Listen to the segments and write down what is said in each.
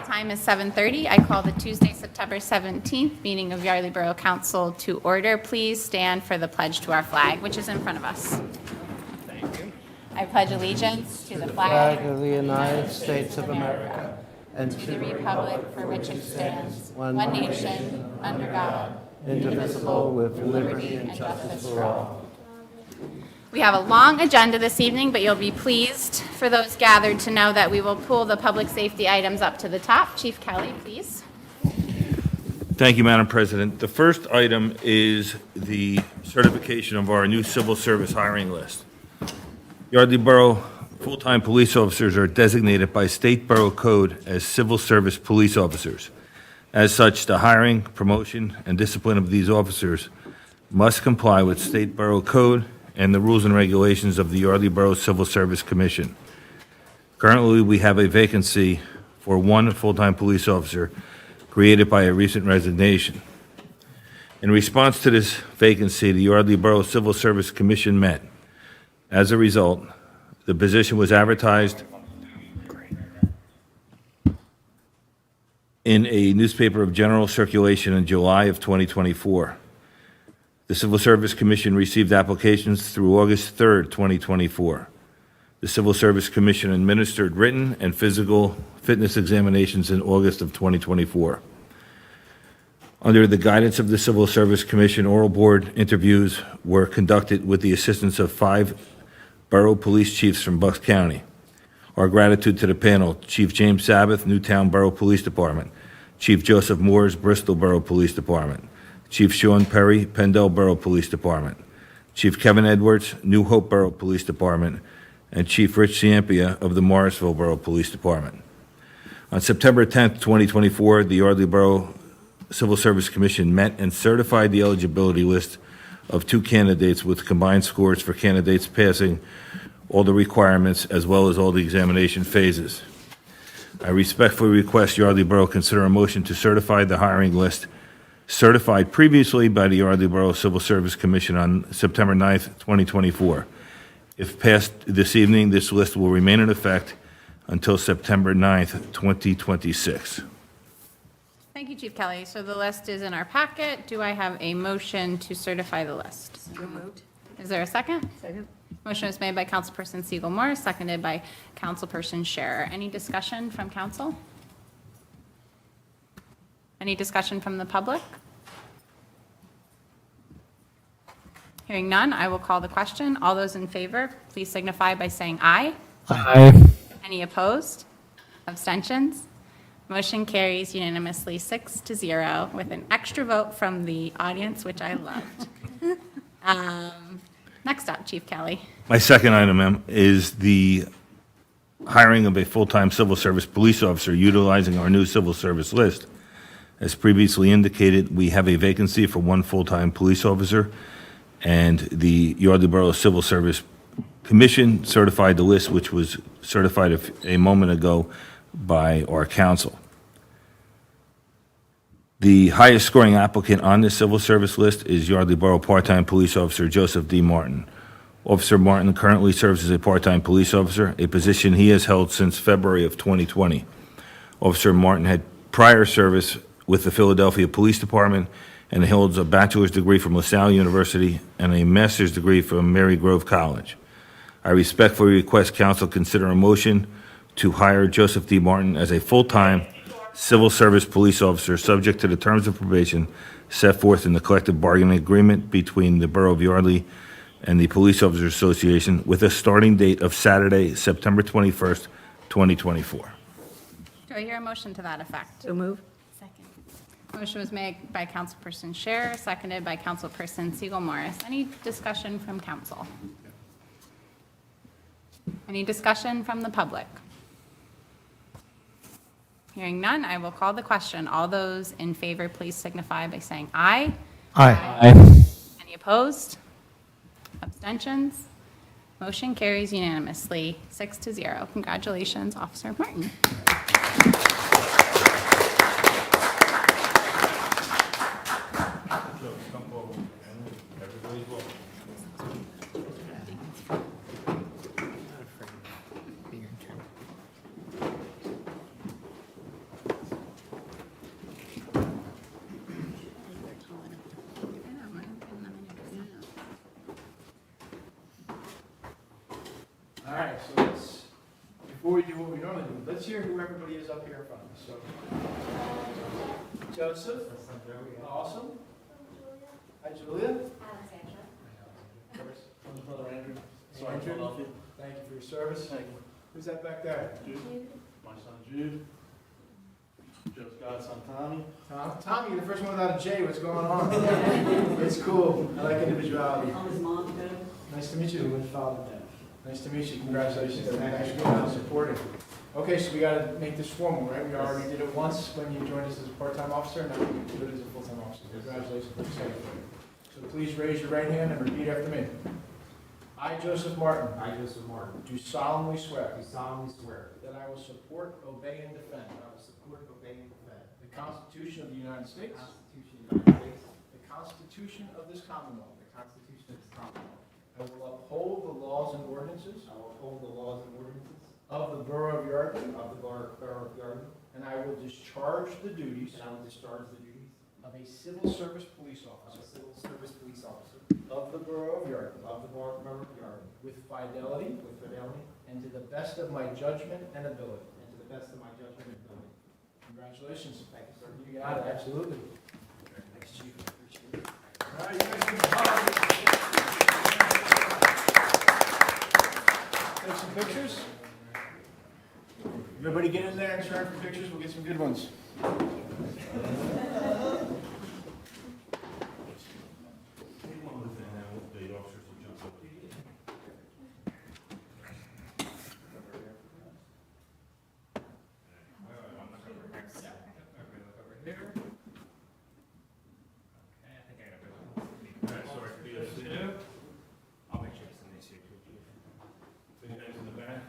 time is 7:30. I call the Tuesday, September 17th meeting of Yardley Borough Council to order. Please stand for the pledge to our flag, which is in front of us. Thank you. I pledge allegiance to the Flag flag of the United States of America and to the republic for which it stands, one nation, under God, indivisible, with liberty and justice for all. We have a long agenda this evening, but you'll be pleased for those gathered to know that we will pull the public safety items up to the top. Chief Kelly, please. Thank you, Madam President. The first item is the certification of our new civil service hiring list. Yardley Borough full-time police officers are designated by State Borough Code as civil service police officers. As such, the hiring, promotion, and discipline of these officers must comply with State Borough Code and the rules and regulations of the Yardley Borough Civil Service Commission. Currently, we have a vacancy for one full-time police officer created by a recent resignation. In response to this vacancy, the Yardley Borough Civil Service Commission met. As a result, the position was advertised in a newspaper of general circulation in July of 2024. The Civil Service Commission received applications through August 3rd, 2024. The Civil Service Commission administered written and physical fitness examinations in August of 2024. Under the guidance of the Civil Service Commission, oral board interviews were conducted with the assistance of 5 borough police chiefs from Bucks County. Our gratitude to the panel: Chief James Sabbath, Newtown Borough Police Department; Chief Joseph Moores, Bristol Borough Police Department; Chief Sean Perry, Pendle Borough Police Department; Chief Kevin Edwards, New Hope Borough Police Department; and Chief Rich Ciampia of the Morrisville Borough Police Department. On September 10th, 2024, the Yardley Borough Civil Service Commission met and certified the eligibility list of 2 candidates with combined scores for candidates passing all the requirements as well as all the examination phases. I respectfully request Yardley Borough consider a motion to certify the hiring list certified previously by the Yardley Borough Civil Service Commission on September 9th, 2024. If passed this evening, this list will remain in effect until September 9th, 2026. Thank you, Chief Kelly. So the list is in our packet. Do I have a motion to certify the list? So moved. Is there a second? Second. Motion was made by Councilperson Siegel-Moore, seconded by Councilperson Scherer. Any discussion from council? Any discussion from the public? Hearing none, I will call the question. All those in favor, please signify by saying aye. Aye. Any opposed? Abstentions? Motion carries unanimously 6-0 with an extra vote from the audience, which I loved. Next up, Chief Kelly. My second item, ma'am, is the hiring of a full-time civil service police officer utilizing our new civil service list. As previously indicated, we have a vacancy for one full-time police officer, and the Yardley Borough Civil Service Commission certified the list, which was certified a moment ago by our council. The highest scoring applicant on this civil service list is Yardley Borough part-time police officer Joseph D. Martin. Officer Martin currently serves as a part-time police officer, a position he has held since February of 2020. Officer Martin had prior service with the Philadelphia Police Department and holds a bachelor's degree from LaSalle University and a master's degree from Mary Grove College. I respectfully request council consider a motion to hire Joseph D. Martin as a full-time civil service police officer subject to the terms of probation set forth in the collective bargaining agreement between the Borough of Yardley and the Police Officers Association with a starting date of Saturday, September 21st, 2024. Do I hear a motion to that effect? So move. Second. Motion was made by Councilperson Scherer, seconded by Councilperson Siegel-Morris. Any discussion from council? Any discussion from the public? Hearing none, I will call the question. All those in favor, please signify by saying aye. Aye. Any opposed? Abstentions? Motion carries unanimously, 6-0. Congratulations, Officer Martin. so let's, before we do what we normally do, let's hear who everybody is up here in front of us. So, Joseph. Awesome. Hi, Julia. Brother Andrew. Andrew. Thank you for your service. Who's that back there? Jude. My son Jude. Joe's godson Tommy. Tommy, you're the first one without a J. What's going on? It's cool. I like individuality. His mom, too. Nice to meet you. With Father Deb. Nice to meet you. Congratulations. Thanks for coming out and supporting. Okay, so we got to make this formal, right? We already did it once when you joined us as a part-time officer. Now we do it as a full-time officer. Congratulations. We're excited for you. So please raise your right hand and repeat after me. I, Joseph Martin, I, Joseph Martin, do solemnly swear do solemnly swear that I will support, obey, and defend that I will support, obey, and defend the Constitution of the United the States, Constitution of the United States, the Constitution of this Commonwealth. the Constitution of this Commonwealth. I will uphold the laws and ordinances I will uphold the laws and ordinances of the Borough of Yardley, of the Borough of Yardley, and I will discharge the duties and I will discharge the duties of a civil service police of officer a civil service police officer of the Borough of Yardley of the Borough of Yardley with fidelity with fidelity and to the best of my judgment and ability. and to the best of my judgment and ability. Congratulations. Thank you, sir. You got it, absolutely. Thanks, Chief. Appreciate it. All right, you guys can pause. Take some pictures. Everybody get in there and turn for pictures. We'll get some good ones. I'll make sure to send these here to you. Put your names in the back.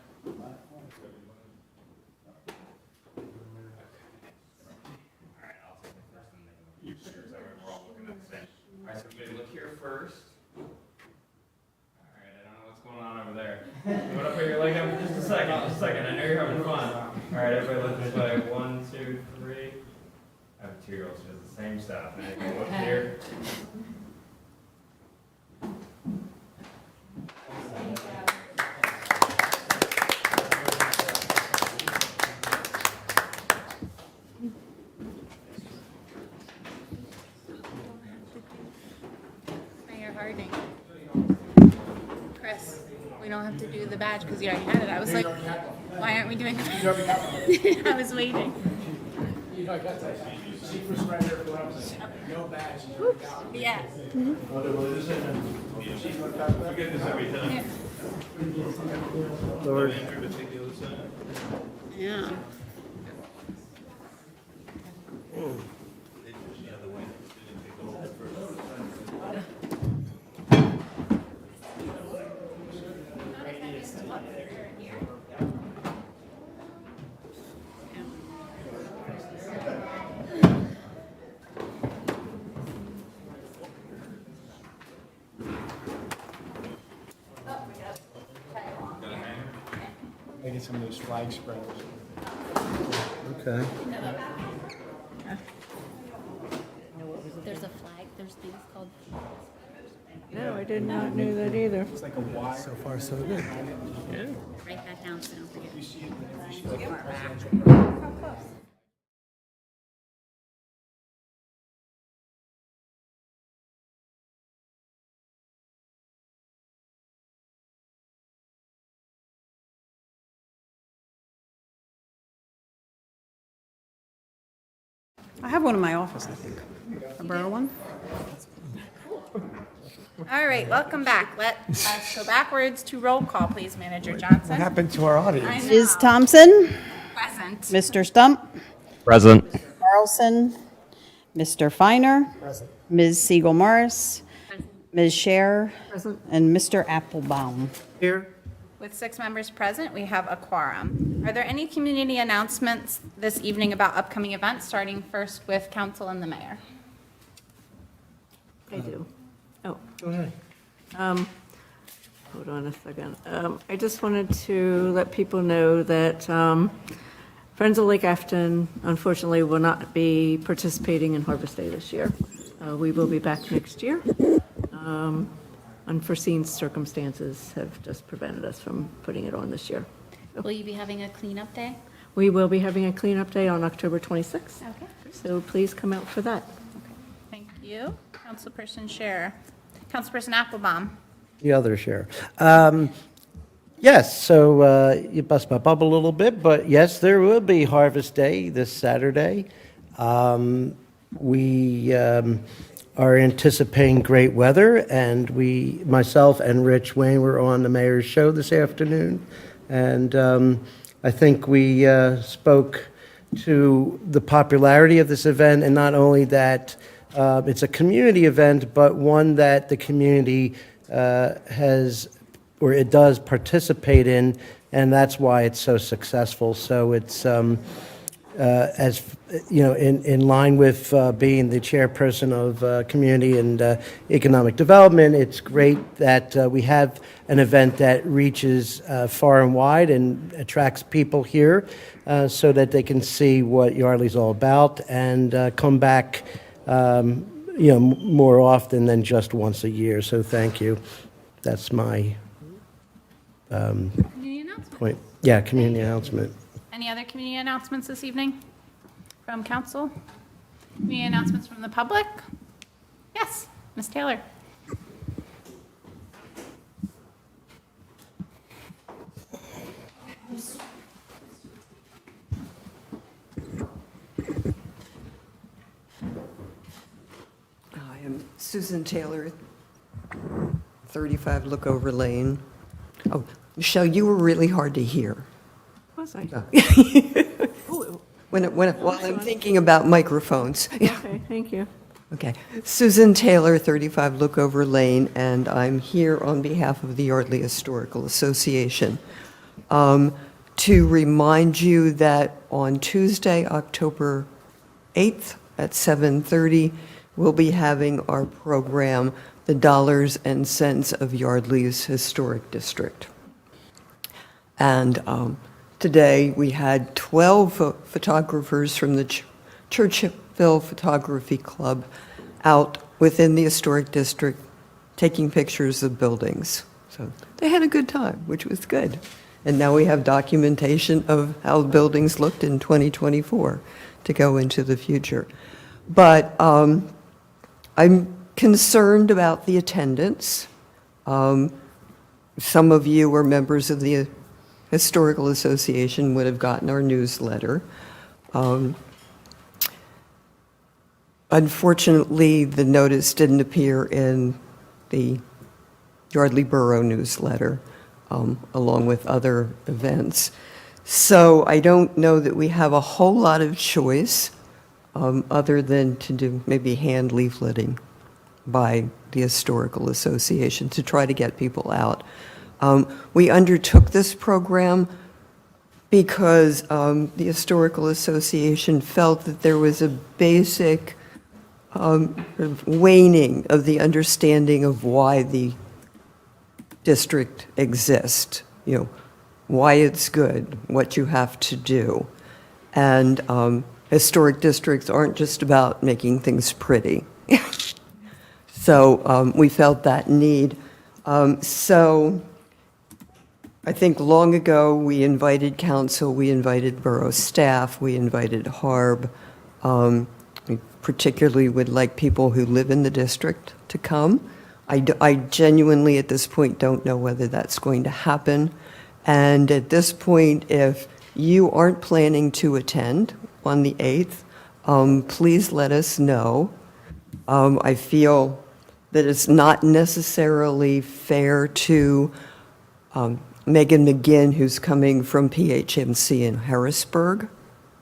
Alright, I'll take the first and then you share, so we're all looking at the same. Alright, so everybody look here first. Alright, I don't know what's going on over there. You want to put your leg up for just a second, I know you're having fun. Alright, everybody look this way, 1, 2, 3. I have a 2-year-old, she does the same stuff. And everybody look here. Mayor Harding. Chris, we don't have to do the badge because you already had it. I was like, why aren't we doing it? I was waiting. You know, I got that. Chief was right there for us. No badge. You already got it. Yes. Chief, want to talk about Forget this every time. Lord. Yeah. I get some of those flag spreaders. Okay. There's a flag, there's things called. No, I did not know that either. It's like a wire. So far, so good. Write that down so don't forget. You see it, you see like a presidential. I have one in my office, I think. A borough one? All right, welcome back. Let us go backwards to roll call, please, Manager Johnson. What happened to our audience? I know. Ms. Thompson? Present. Mr. Stump? Present. Carlson? Mr. Finer? Present. Ms. Siegel Morris? Ms. Scher? And Mr. Applebaum? Here? With 6 members present, we have a quorum. Are there any community announcements this evening about upcoming events, starting first with council and the mayor? I do. Oh, Go ahead. hold on a second. I just wanted to let people know that Friends of Lake Afton, unfortunately, will not be participating in Harvest Day this year. We will be back next year. unforeseen circumstances have just prevented us from putting it on this year. Will you be having a cleanup day? We will be having a cleanup day on October 26th, Okay. so please come out for that. Thank you. Councilperson Scherer. Councilperson Applebaum. The other share. Yes, so you bust my bubble a little bit, but yes, there will be Harvest Day this Saturday. We are anticipating great weather, and myself and Rich Wayne were on the mayor's show this afternoon, and I think we spoke to the popularity of this event, and not only that it's a community event, but one that the community it does participate in, and that's why it's so successful. So it's, as you know, in line with being the chairperson of Community and Economic Development, it's great that we have an event that reaches far and wide and attracts people here so that they can see what Yardley's all about and come back, more often than just once a year. So thank you. That's my Community announcement. point. Yeah, community announcement. Any other community announcements this evening from council? Community announcements from the public? Yes, Ms. Taylor. I am Susan Taylor, 35 Lookover Lane. Oh, Michelle, you were really hard to hear. Was I? While I'm thinking about microphones. Okay, thank you. Okay. Susan Taylor, 35 Lookover Lane, and I'm here on behalf of the Yardley Historical Association to remind you that on Tuesday, October 8th at 7:30, we'll be having our program, The Dollars and Cents of Yardley's Historic District. And today we had 12 photographers from the Churchville Photography Club out within the historic district taking pictures of buildings. So they had a good time, which was good. And now we have documentation of how the buildings looked in 2024 to go into the future. But I'm concerned about the attendance. Some of you are members of the Historical Association, would have gotten our newsletter. Unfortunately, the notice didn't appear in the Yardley Borough newsletter, along with other events. So I don't know that we have a whole lot of choice other than to do maybe hand leafleting by the Historical Association to try to get people out. We undertook this program because the Historical Association felt that there was a basic waning of the understanding of why the district exists, why it's good, what you have to do. And historic districts aren't just about making things pretty. So we felt that need. So I think long ago, we invited council, we invited borough staff, we invited HARB. We particularly would like people who live in the district to come. I genuinely, at this point, don't know whether that's going to happen. And at this point, if you aren't planning to attend on the 8th, please let us know. I feel that it's not necessarily fair to Megan McGinn, who's coming from PHMC in Harrisburg,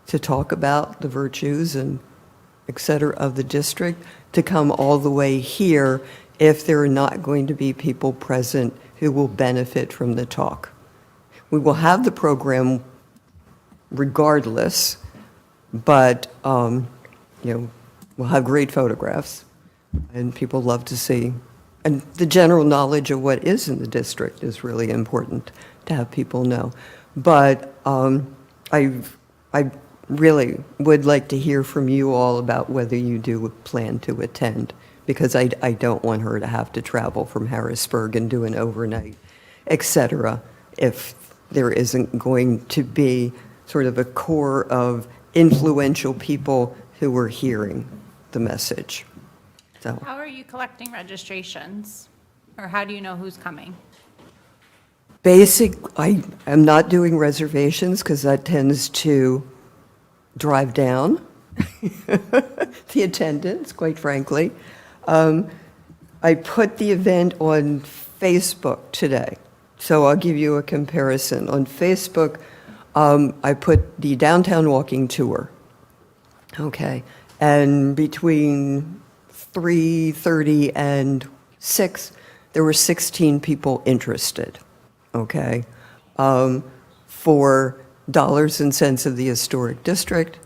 to talk about the virtues and et cetera of the district, to come all the way here if there are not going to be people present who will benefit from the talk. We will have the program regardless, but we'll have great photographs, and people love to see. And the general knowledge of what is in the district is really important to have people know. But I really would like to hear from you all about whether you do plan to attend, because I don't want her to have to travel from Harrisburg and do an overnight, et cetera, if there isn't going to be sort of a core of influential people who are hearing the message. So, How are you collecting registrations? Or how do you know who's coming? I am not doing reservations because that tends to drive down the attendance, quite frankly. I put the event on Facebook today, so I'll give you a comparison. On Facebook, I put the downtown walking tour, okay, and between 3:30 and 6, there were 16 people interested, okay? For dollars and cents of the historic district,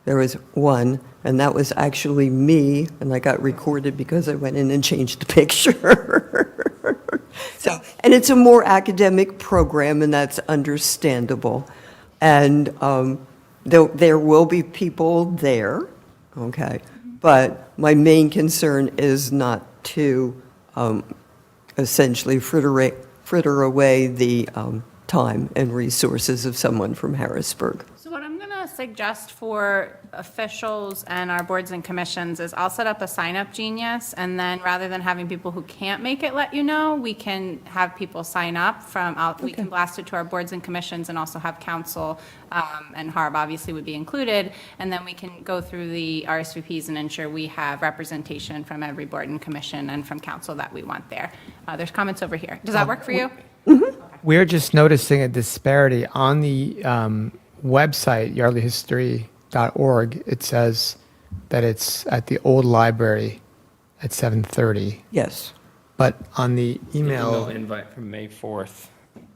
there was one, and that was actually me, and I got recorded because I went in and changed the picture. So, and it's a more academic program, and that's understandable. And there will be people there, okay? But my main concern is not to essentially fritter away the time and resources of someone from Harrisburg. So what I'm going to suggest for officials and our boards and commissions is I'll set up a sign-up genius, and then rather than having people who can't make it let you know, we can have people sign up we can blast it to our boards and commissions and also have council, and HARB obviously would be included, and then we can go through the RSVPs and ensure we have representation from every board and commission and from council that we want there. There's comments over here. Does that work for you? We're just noticing a disparity on the website, yardleyhistory.org. It says that it's at the old library at 7:30, Yes. but on the email, invite from May 4th.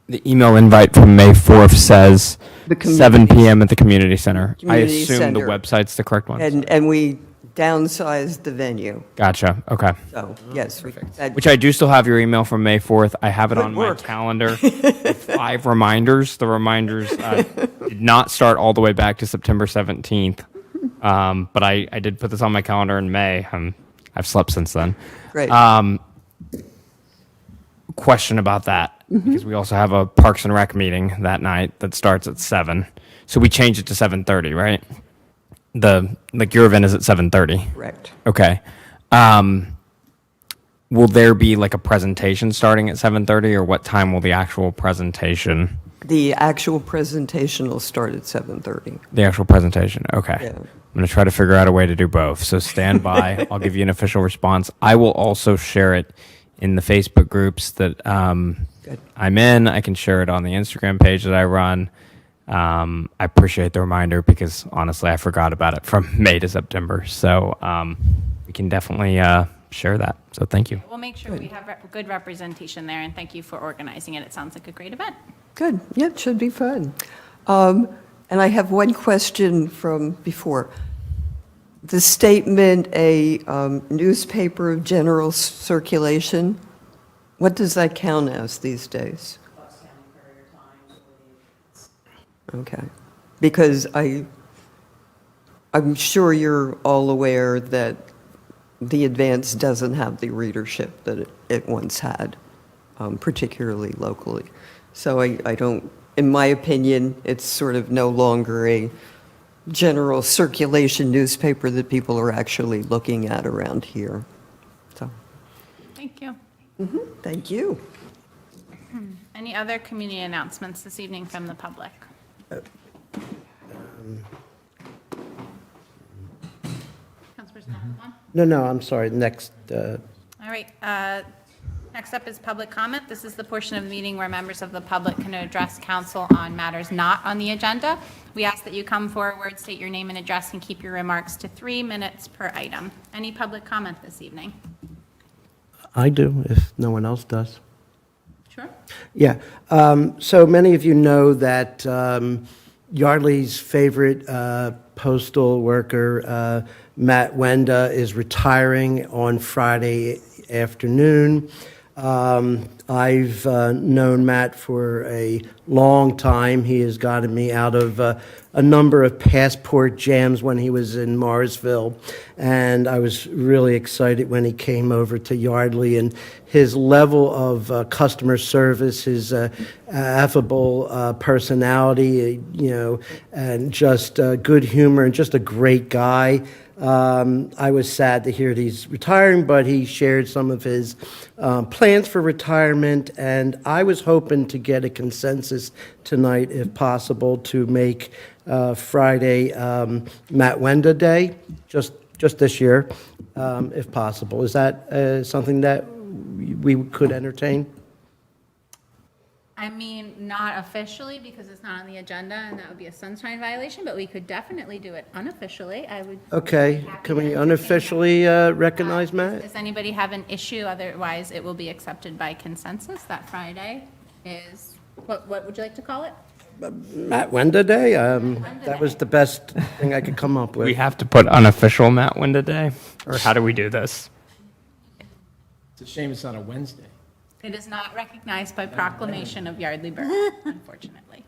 The email invite from May 4th says The 7 p.m. at the community center. I Community assume center. the website's the correct one. And we downsized the venue, Gotcha. Okay. so, yes. that- Which I do still have your email from May 4th. I have it Good on work. my calendar with 5 reminders. The reminders did not start all the way back to September 17th. But I did put this on my calendar in May. I've slept since then. Great. Question about that, Mm-hmm. because we also have a Parks and Rec meeting that night that starts at 7. So we changed it to 7:30, right? Your event is at 7:30. Correct. Okay. Will there be like a presentation starting at 7:30, or what time will the actual presentation? The actual presentation will start at 7:30. The actual presentation. Okay. Yeah. I'm going to try to figure out a way to do both. So stand by. I'll give you an official response. I will also share it in the Facebook groups that I'm in. I can share it on the Instagram page that I run. I appreciate the reminder because honestly, I forgot about it from May to September. So we can definitely share that. So thank you. We'll make sure we have good representation there, and thank you for organizing it. It sounds like a great event. Good. Yeah, it should be fun. And I have one question from before. The statement, a newspaper of general circulation, what does that count as these days? Okay. Because I'm sure you're all aware that the Advance doesn't have the readership that it once had, particularly locally. So I don't, in my opinion, it's sort of no longer a general circulation newspaper that people are actually looking at around here. So, Thank you. thank you. Any other community announcements this evening from the public? Councilperson Applebaum? No, I'm sorry, next, All right, next up is public comment. This is the portion of the meeting where members of the public can address council on matters not on the agenda. We ask that you come forward, state your name and address, and keep your remarks to 3 minutes per item. Any public comment this evening? I do, if no one else does. Sure. Yeah, so many of you know that Yardley's favorite postal worker, Matt Wenda, is retiring on Friday afternoon. I've known Matt for a long time. He has gotten me out of a number of passport jams when he was in Morrisville, and I was really excited when he came over to Yardley, and his level of customer service, his affable personality, and just good humor, and just a great guy. I was sad to hear that he's retiring, but he shared some of his plans for retirement, and I was hoping to get a consensus tonight, if possible, to make Friday Matt Wenda Day, just this year, if possible. Is that something that we could entertain? I mean, not officially because it's not on the agenda and that would be a sunshine violation, but we could definitely do it unofficially. I would. Okay, can we unofficially recognize Matt? Does anybody have an issue? Otherwise, it will be accepted by consensus that Friday is, what would you like to call it? Matt Wenda Day? That was the best thing I could come up with. We have to put unofficial Matt Wenda Day, or how do we do this? It's a shame it's not a Wednesday. It is not recognized by proclamation of Yardley Borough, unfortunately.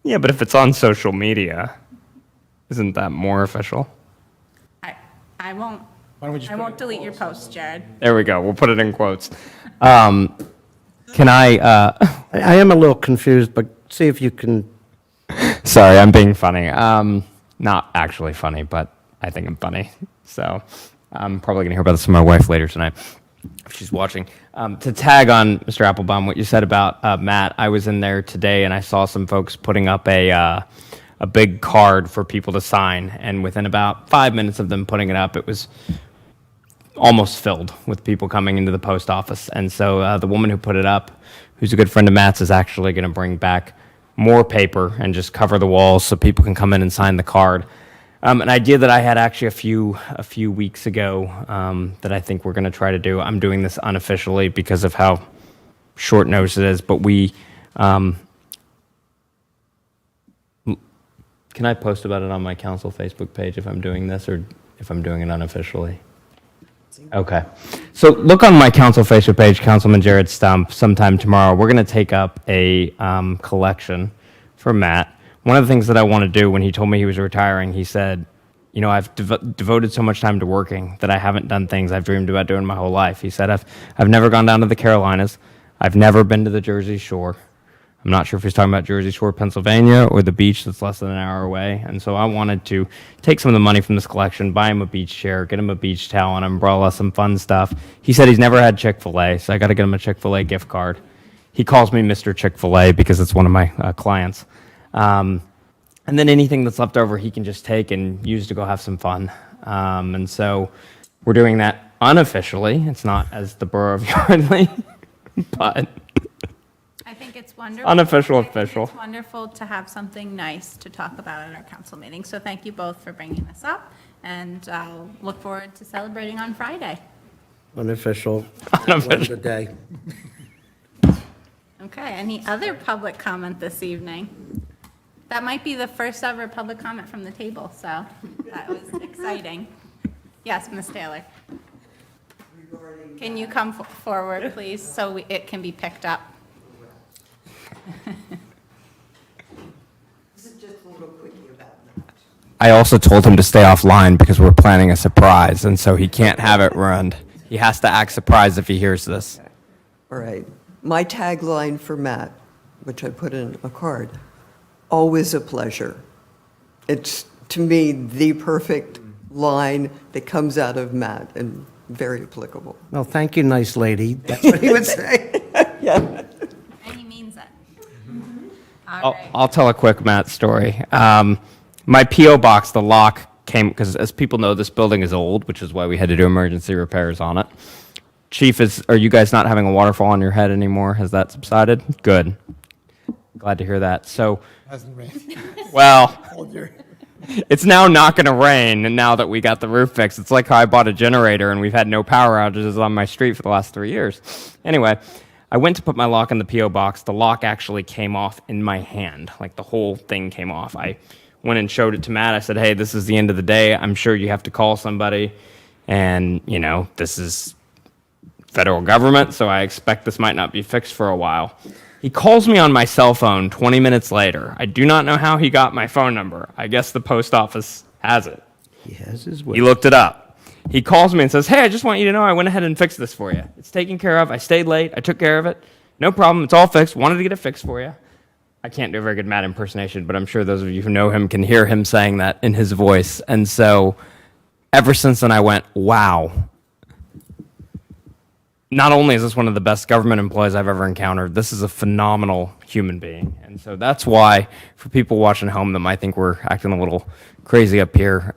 Yeah, but if it's on social media, isn't that more official? I won't, Why don't we just I put won't it- delete your post, Jared. There we go. We'll put it in quotes. Can I? I am a little confused, but see if you can. Sorry, I'm being funny. Not actually funny, but I think I'm funny. So I'm probably going to hear about this from my wife later tonight if she's watching. To tag on Mr. Applebaum, what you said about Matt, I was in there today and I saw some folks putting up a big card for people to sign, and within about 5 minutes of them putting it up, it was almost filled with people coming into the post office. And so the woman who put it up, who's a good friend of Matt's, is actually going to bring back more paper and just cover the walls so people can come in and sign the card. An idea that I had actually a few weeks ago that I think we're going to try to do. I'm doing this unofficially because of how short notice it is, but we can I post about it on my council Facebook page if I'm doing this, or if I'm doing it unofficially? Okay. So look on my council Facebook page, Councilman Jared Stump, sometime tomorrow. We're going to take up a collection for Matt. One of the things that I want to do, when he told me he was retiring, he said, I've devoted so much time to working that I haven't done things I've dreamed about doing my whole life. He said, I've never gone down to the Carolinas. I've never been to the Jersey Shore. I'm not sure if he's talking about Jersey Shore, Pennsylvania, or the beach that's less than an hour away. And so I wanted to take some of the money from this collection, buy him a beach chair, get him a beach towel, an umbrella, some fun stuff. He said he's never had Chick-fil-A, so I got to get him a Chick-fil-A gift card. He calls me Mr. Chick-fil-A because it's one of my clients. And then anything that's left over, he can just take and use to go have some fun. And so we're doing that unofficially. It's not as the Borough of Yardley, but I think it's wonderful. Unofficial, I think official. It's wonderful to have something nice to talk about at our council meeting. So thank you both for bringing this up, and I'll look forward to celebrating on Friday. Unofficial. Unofficial. Wenda Day. Okay, any other public comment this evening? That might be the first ever public comment from the table, so that was exciting. Yes, Ms. Taylor. Can you come forward, please, so it can be picked up? This is just a little quickie about that. I also told him to stay offline because we're planning a surprise, and so he can't have it ruined. He has to act surprised if he hears this. All right. My tagline for Matt, which I put in a card, always a pleasure. It's, to me, the perfect line that comes out of Matt and very applicable. Well, thank you, nice lady. That's what he would say. Yeah. And he means it. All right. I'll tell a quick Matt story. My P.O. box, the lock came, because as people know, this building is old, which is why we had to do emergency repairs on it. Chief, are you guys not having a waterfall on your head anymore? Has that subsided? Good. Glad to hear that. So, Hasn't rained. well, it's now not going to rain, and now that we got the roof fixed. It's like how I bought a generator, and we've had no power outages on my street for the last 3 years. Anyway, I went to put my lock in the P.O. box. The lock actually came off in my hand. Like, the whole thing came off. I went and showed it to Matt. I said, hey, this is the end of the day. I'm sure you have to call somebody, and, this is federal government, so I expect this might not be fixed for a while. He calls me on my cell phone 20 minutes later. I do not know how he got my phone number. I guess the post office has it. He has his way. He looked it up. He calls me and says, hey, I just want you to know I went ahead and fixed this for you. It's taken care of. I stayed late. I took care of it. No problem. It's all fixed. Wanted to get it fixed for you. I can't do a very good Matt impersonation, but I'm sure those of you who know him can hear him saying that in his voice. And so ever since then, I went, wow. Not only is this one of the best government employees I've ever encountered, this is a phenomenal human being. And so that's why, for people watching at home that might think we're acting a little crazy up here,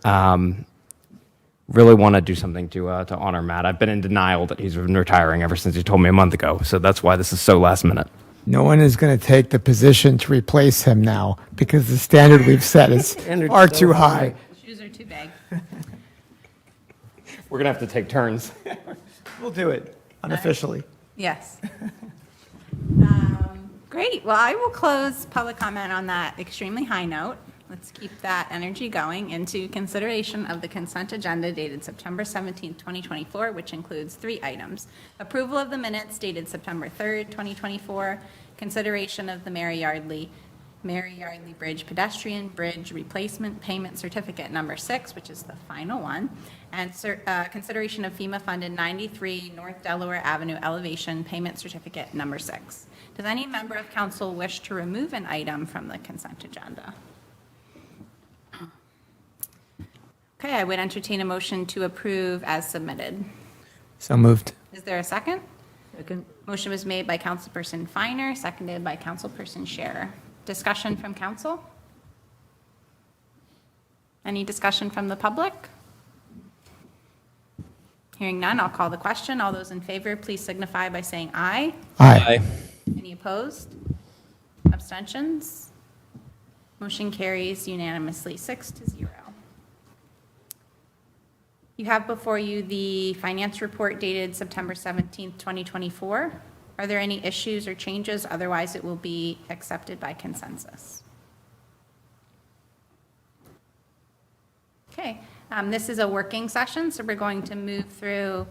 really want to do something to honor Matt. I've been in denial that he's been retiring ever since he told me a month ago. So that's why this is so last minute. No one is going to take the position to replace him now because the standard we've set is Standard's far so too high. high. Shoes are too big. We're going to have to take turns. We'll do it unofficially. Yes. Great. Well, I will close public comment on that extremely high note. Let's keep that energy going into consideration of the consent agenda dated September 17th, 2024, which includes 3 items. Approval of the minutes dated September 3rd, 2024, consideration of the Mary Yardley Bridge Pedestrian Bridge Replacement Payment Certificate number 6, which is the final one, and consideration of FEMA-funded 93 North Delaware Avenue Elevation Payment Certificate number 6. Does any member of council wish to remove an item from the consent agenda? Okay, I would entertain a motion to approve as submitted. So moved. Is there a second? Second. Motion was made by Councilperson Finer, seconded by Councilperson Scherer. Discussion from council? Any discussion from the public? Hearing none, I'll call the question. All those in favor, please signify by saying aye. Aye. Any opposed? Abstentions? Motion carries unanimously, 6-0. You have before you the finance report dated September 17th, 2024. Are there any issues or changes? Otherwise, it will be accepted by consensus. Okay, this is a working session, so we're going to move through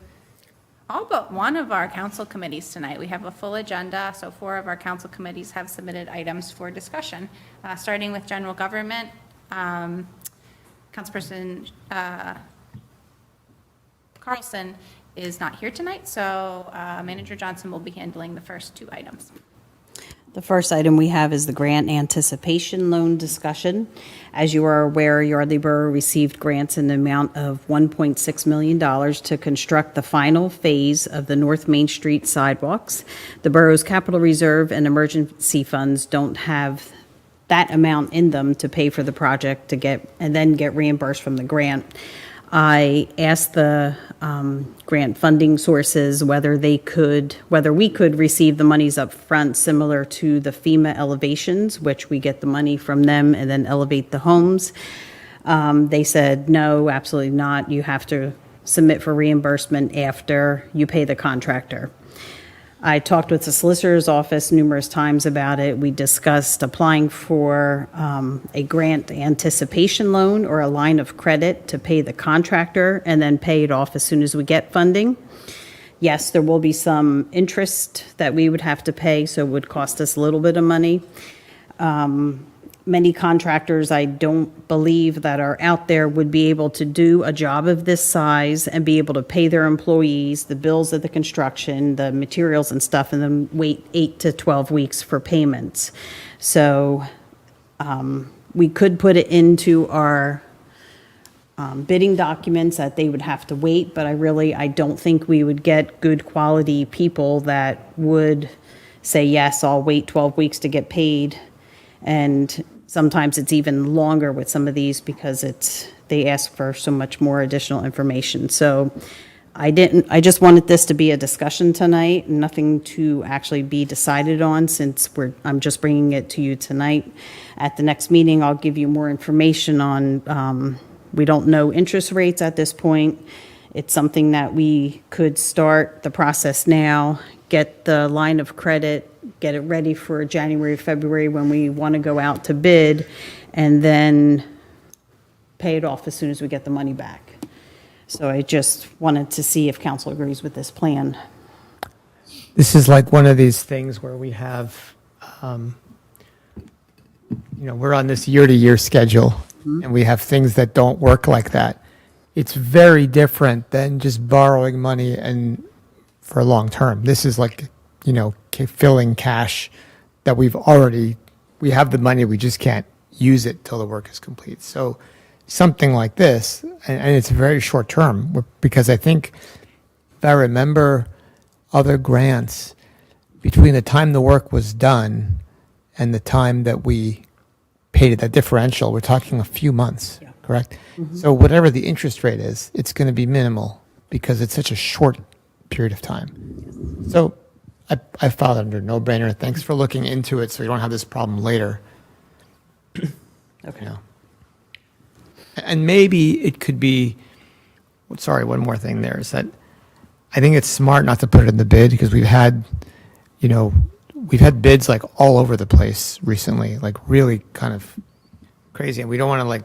all but one of our council committees tonight. We have a full agenda, so 4 of our council committees have submitted items for discussion. Starting with general government, Councilperson Carlson is not here tonight, so Manager Johnson will be handling the first 2 items. The first item we have is the grant anticipation loan discussion. As you are aware, Yardley Borough received grants in the amount of $1.6 million to construct the final phase of the North Main Street sidewalks. The borough's capital reserve and emergency funds don't have that amount in them to pay for the project and then get reimbursed from the grant. I asked the grant funding sources whether we could receive the monies up front, similar to the FEMA elevations, which we get the money from them and then elevate the homes. They said, no, absolutely not. You have to submit for reimbursement after you pay the contractor. I talked with the solicitor's office numerous times about it. We discussed applying for a grant anticipation loan or a line of credit to pay the contractor and then pay it off as soon as we get funding. Yes, there will be some interest that we would have to pay, so it would cost us a little bit of money. Many contractors, I don't believe, that are out there would be able to do a job of this size and be able to pay their employees the bills of the construction, the materials and stuff, and then wait 8 to 12 weeks for payments. So we could put it into our bidding documents that they would have to wait, but I don't think we would get good quality people that would say, yes, I'll wait 12 weeks to get paid. And sometimes it's even longer with some of these because they ask for so much more additional information. So I just wanted this to be a discussion tonight, nothing to actually be decided on, since I'm just bringing it to you tonight. At the next meeting, I'll give you more information on, we don't know interest rates at this point. It's something that we could start the process now, get the line of credit, get it ready for January, February when we want to go out to bid, and then pay it off as soon as we get the money back. So I just wanted to see if council agrees with this plan. this is like one of these things where we have, we're on this year-to-year schedule, and we have things that don't work like that. It's very different than just borrowing money and for a long term. This is like, filling cash that we have the money, we just can't use it till the work is complete. So something like this, and it's very short term, because I think, if I remember other grants, between the time the work was done and the time that we paid it, that differential, we're talking a few months, correct? So whatever the interest rate is, it's going to be minimal because it's such a short period of time. So I filed under no-brainer. Thanks for looking into it so you don't have this problem later. Okay. And maybe it could be, sorry, one more thing there is that I think it's smart not to put it in the bid because we've had bids like all over the place recently, like really kind of crazy. And we don't want to like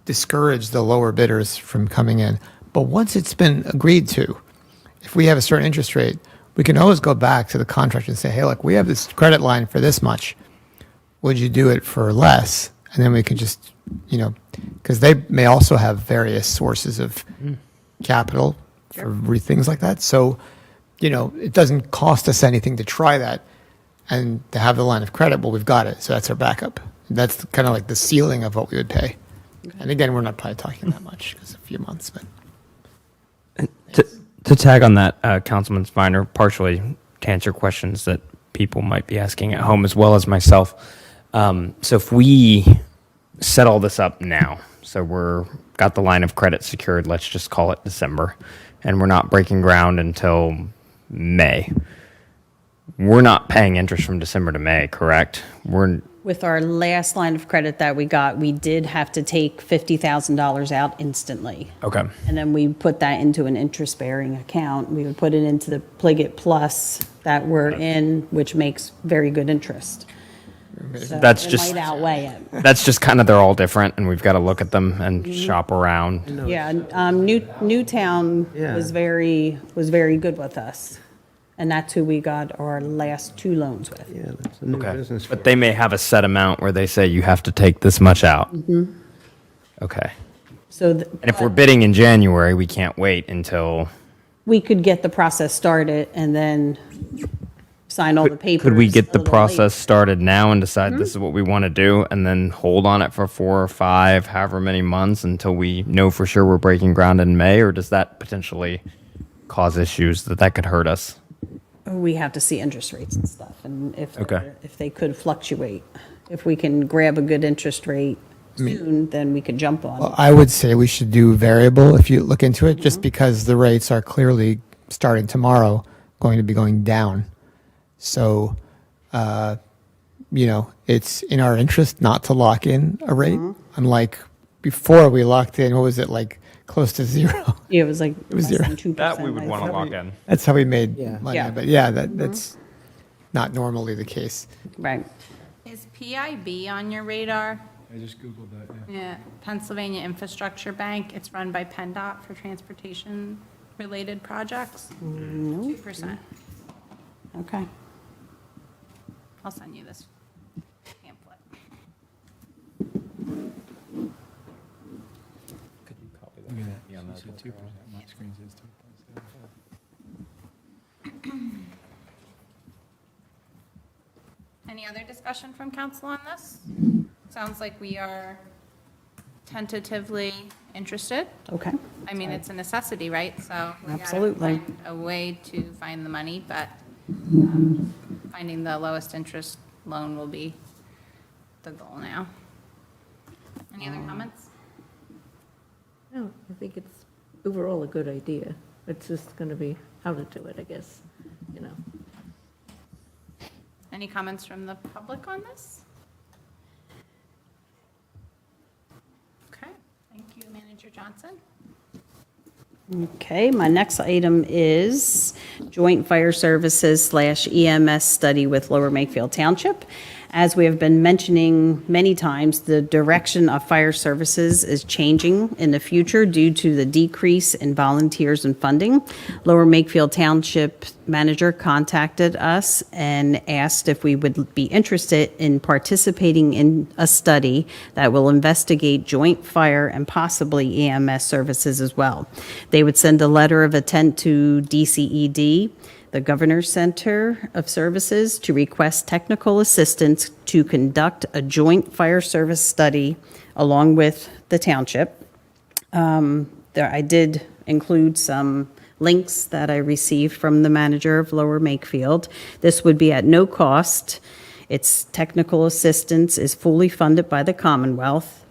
discourage the lower bidders from coming in. But once it's been agreed to, if we have a certain interest rate, we can always go back to the contractor and say, hey, look, we have this credit line for this much. Would you do it for less? And then we can just, because they may also have various sources of capital for things like that. So, it doesn't cost us anything to try that and to have the line of credit. Well, we've got it. So that's our backup. That's kind of like the ceiling of what we would pay. And again, we're not probably talking that much because a few months, but. To tag on that, Councilman Spiner, partially to answer questions that people might be asking at home as well as myself. So if we set all this up now, so got the line of credit secured, let's just call it December, and we're not breaking ground until May. We're not paying interest from December to May, correct? With our last line of credit that we got, we did have to take $50,000 out instantly. Okay. And then we put that into an interest-bearing account. We would put it into the Pliget Plus that we're in, which makes very good interest. So That's it just- might outweigh it. That's just kind of, they're all different, and we've got to look at them and shop around. Yeah, Newtown was very good with us. And that's who we got our last 2 loans with. Yeah, that's a new business. But they may have a set amount where they say you have to take this much out. Okay. So And if we're bidding in January, we can't wait until, we could get the process started and then sign all the papers. could we get a the little process started now and decide this is what we want to do and then hold on it for 4 or 5, however many months until we know for sure we're breaking ground in May? Or does that potentially cause issues that could hurt us? We have to see interest rates and stuff, and if Okay. if they could fluctuate. If we can grab a good interest rate soon, then we could jump on Well, it. I would say we should do variable if you look into it, just because the rates are clearly, starting tomorrow, going to be going down. So, it's in our interest not to lock in a rate. Unlike before we locked in, what was it, like close to 0? Yeah, it was like was less zero. than 2%. That we would I want to think. lock in. That's how we made Yeah. money. Yeah. But yeah, that's not normally the case. Right. Is PIB on your radar? I just Googled that, yeah. Yeah, Pennsylvania Infrastructure Bank. It's run by PennDOT for transportation-related projects. 2%. Okay. I'll send you this pamphlet. Look at that. She said 2%. My screen says 2.7. Any other discussion from council on this? Sounds like we are tentatively interested. Okay. I mean, it's a necessity, right? So we gotta Absolutely. find a way to find the money, but finding the lowest interest loan will be the goal now. Any other comments? No, I think it's overall a good idea. It's just going to be how to do it, I guess, Any comments from the public on this? Okay, thank you, Manager Johnson. Okay, my next item is Joint Fire Services / EMS study with Lower Makefield Township. As we have been mentioning many times, the direction of fire services is changing in the future due to the decrease in volunteers and funding. Lower Makefield Township manager contacted us and asked if we would be interested in participating in a study that will investigate joint fire and possibly EMS services as well. They would send a letter of intent to DCED, the Governor's Center of Services, to request technical assistance to conduct a joint fire service study along with the township. I did include some links that I received from the manager of Lower Makefield. This would be at no cost. Its technical assistance is fully funded by the Commonwealth.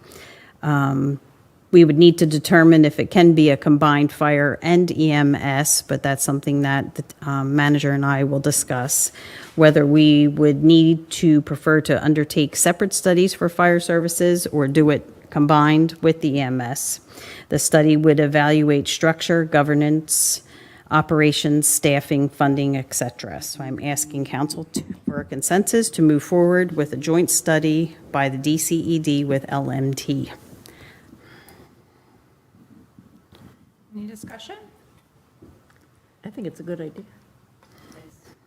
We would need to determine if it can be a combined fire and EMS, but that's something that the manager and I will discuss. Whether we would need to prefer to undertake separate studies for fire services or do it combined with the EMS. The study would evaluate structure, governance, operations, staffing, funding, etc. So I'm asking council for a consensus to move forward with a joint study by the DCED with LMT. Any discussion? I think it's a good idea.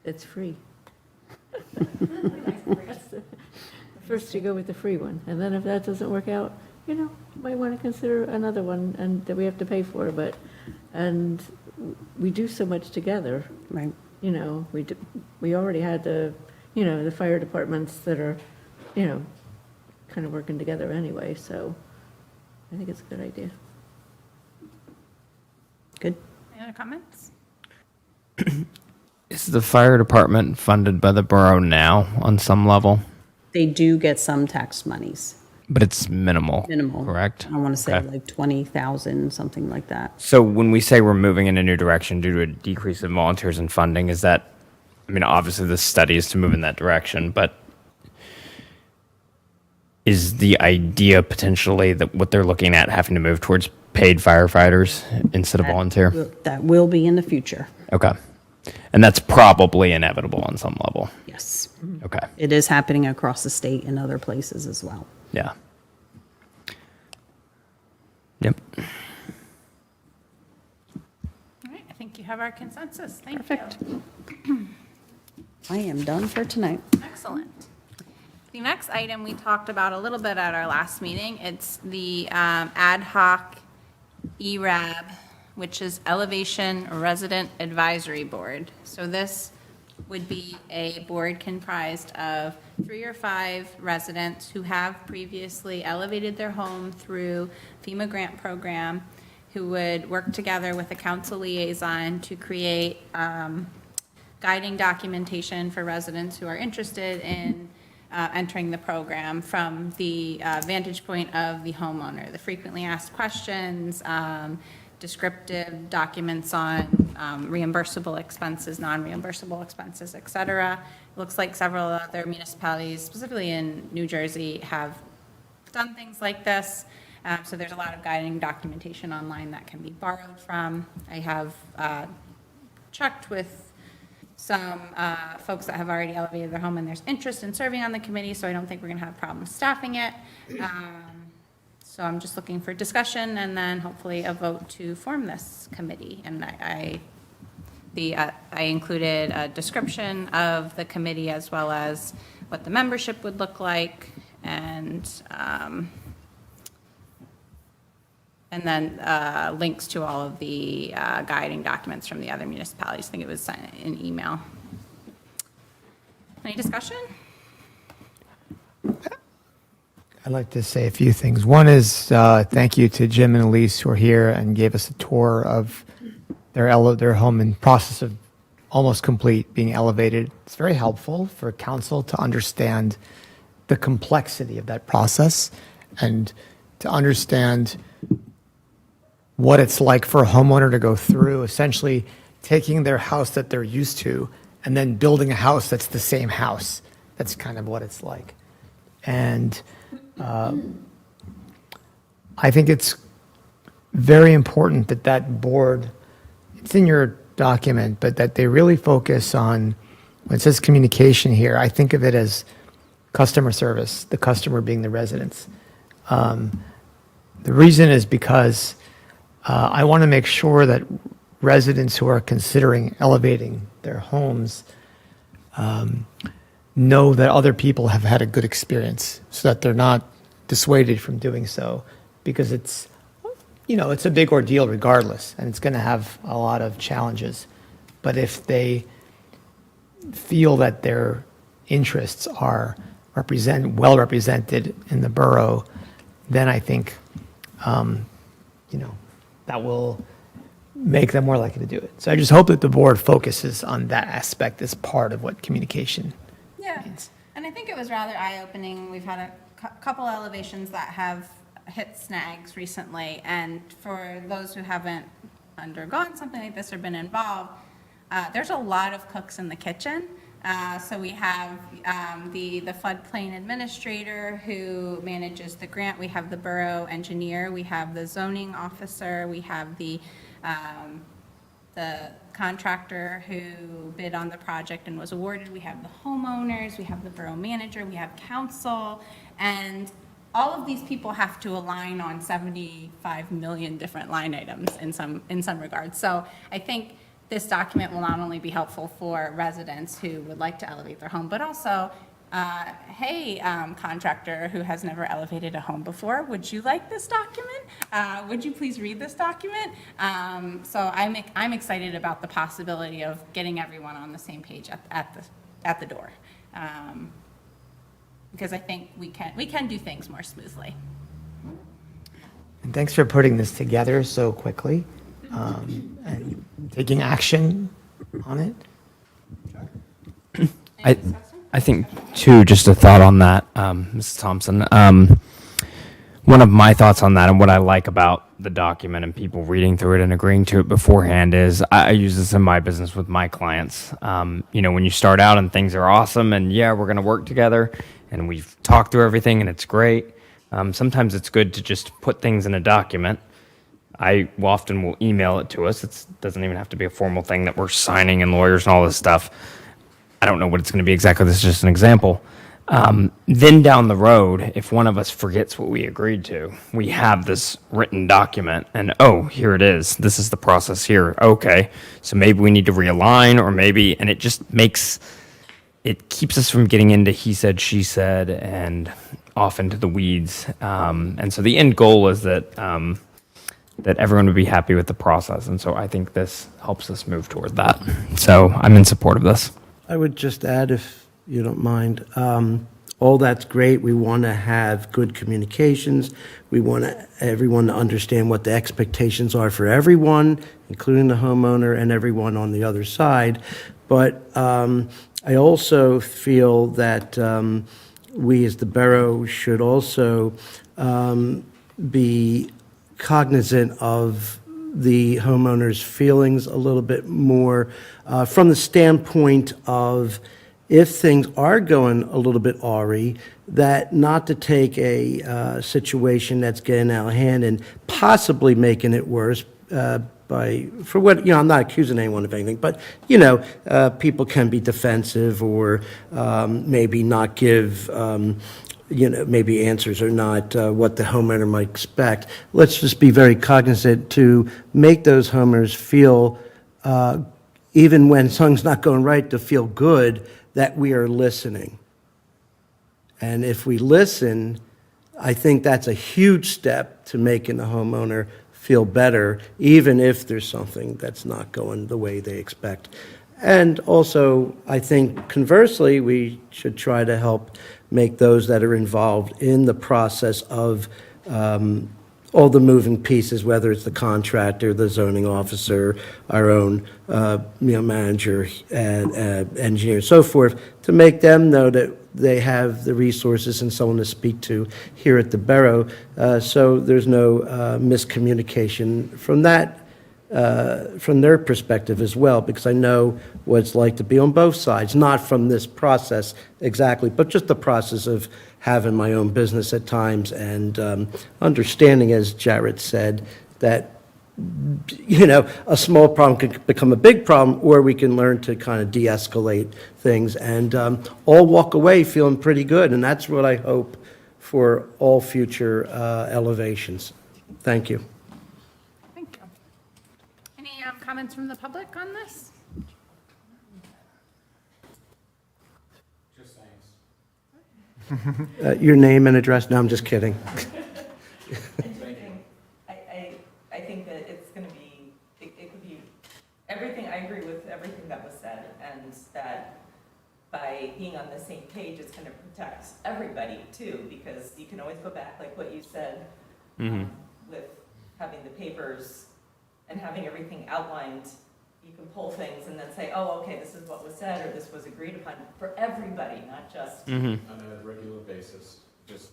It's free. First you go with the free one, and then if that doesn't work out, you might want to consider another one and that we have to pay for, and we do so much together. Right. We already had the fire departments that are, kind of working together anyway, so I think it's a good idea. Good. Any other comments? Is the fire department funded by the borough now on some level? They do get some tax monies. But it's minimal. Minimal. Correct? I want to say Okay. like 20,000, something like that. So when we say we're moving in a new direction due to a decrease in volunteers and funding, is that, obviously this study is to move in that direction, but is the idea potentially that what they're looking at having to move towards paid firefighters instead of volunteer? That will be in the future. Okay. And that's probably inevitable on some level. Yes. Okay. It is happening across the state and other places as well. Yeah. Yep. All right, I think you have our consensus. Thank Perfect. you. I am done for tonight. Excellent. The next item we talked about a little bit at our last meeting. It's the Ad-Hoc-ERAB, which is Elevation Resident Advisory Board. So this would be a board comprised of 3 or 5 residents who have previously elevated their home through FEMA grant program, who would work together with a council liaison to create guiding documentation for residents who are interested in entering the program from the vantage point of the homeowner. The frequently asked questions, descriptive documents on reimbursable expenses, non-reimbursable expenses, et cetera. It looks like several other municipalities, specifically in New Jersey, have done things like this. So there's a lot of guiding documentation online that can be borrowed from. I have checked with some folks that have already elevated their home and there's interest in serving on the committee, so I don't think we're going to have problems staffing it. So I'm just looking for discussion and then hopefully a vote to form this committee. And I included a description of the committee as well as what the membership would look like, and then links to all of the guiding documents from the other municipalities. I think it was sent in email. Any discussion? I'd like to say a few things. One is thank you to Jim and Elise who are here and gave us a tour of their home in process of almost complete, being elevated. It's very helpful for council to understand the complexity of that process and to understand what it's like for a homeowner to go through, essentially taking their house that they're used to and then building a house that's the same house. That's kind of what it's like. And I think it's very important that that board, it's in your document, but that they really focus on, when it says communication here, I think of it as customer service, the customer being the residents. The reason is because I want to make sure that residents who are considering elevating their homes know that other people have had a good experience so that they're not dissuaded from doing so, because it's, it's a big ordeal regardless, and it's going to have a lot of challenges. But if they feel that their interests are well represented in the borough, then I think, that will make them more likely to do it. So I just hope that the board focuses on that aspect as part of what communication Yeah, means. and I think it was rather eye-opening. We've had a couple elevations that have hit snags recently, and for those who haven't undergone something like this or been involved, there's a lot of cooks in the kitchen. So we have the floodplain administrator who manages the grant. We have the borough engineer. We have the zoning officer. We have the contractor who bid on the project and was awarded. We have the homeowners. We have the borough manager. We have council. And all of these people have to align on 75 million different line items in some regards. So I think this document will not only be helpful for residents who would like to elevate their home, but also, hey, contractor who has never elevated a home before, would you like this document? Would you please read this document? So I'm excited about the possibility of getting everyone on the same page at the door, because I think we can do things more smoothly. And thanks for putting this together so quickly and taking action on it. I think, too, just a thought on that, Mrs. Thompson. One of my thoughts on that and what I like about the document and people reading through it and agreeing to it beforehand is I use this in my business with my clients. When you start out and things are awesome and, yeah, we're going to work together and we've talked through everything and it's great, sometimes it's good to just put things in a document. I often will email it to us. It doesn't even have to be a formal thing that we're signing and lawyers and all this stuff. I don't know what it's going to be exactly. This is just an example. Then down the road, if one of us forgets what we agreed to, we have this written document and, oh, here it is. This is the process here. Okay. So maybe we need to realign and it just keeps us from getting into he said, she said, and off into the weeds. And so the end goal is that everyone would be happy with the process. And so I think this helps us move toward that. So I'm in support of this. I would just add, if you don't mind, all that's great. We want to have good communications. We want everyone to understand what the expectations are for everyone, including the homeowner and everyone on the other side. But I also feel that we as the borough should also be cognizant of the homeowner's feelings a little bit more from the standpoint of if things are going a little bit awry, that not to take a situation that's getting out of hand and possibly making it worse I'm not accusing anyone of anything, but, people can be defensive or maybe not give maybe answers are not what the homeowner might expect. Let's just be very cognizant to make those homeowners feel, even when something's not going right, to feel good that we are listening. And if we listen, I think that's a huge step to making the homeowner feel better, even if there's something that's not going the way they expect. And also, I think conversely, we should try to help make those that are involved in the process of all the moving pieces, whether it's the contractor, the zoning officer, our own manager, and engineer, and so forth, to make them know that they have the resources and someone to speak to here at the borough, so there's no miscommunication from that. From their perspective as well, because I know what it's like to be on both sides, not from this process exactly, but just the process of having my own business at times and understanding, as Jarrett said, that a small problem could become a big problem, or we can learn to kind of de-escalate things and all walk away feeling pretty good. And that's what I hope for all future elevations. Thank you. Thank you. Any comments from the public on this? Just thanks. Your name and address? No, I'm just kidding. I think that it's going to be, it could be everything, I agree with everything that was said, and that by being on the same page, it's going to protect everybody too, because you can always go back, like what you said, with having the papers and having everything outlined. You can pull things and then say, oh, okay, this is what was said, or this was agreed upon for everybody, not just. On a regular basis, just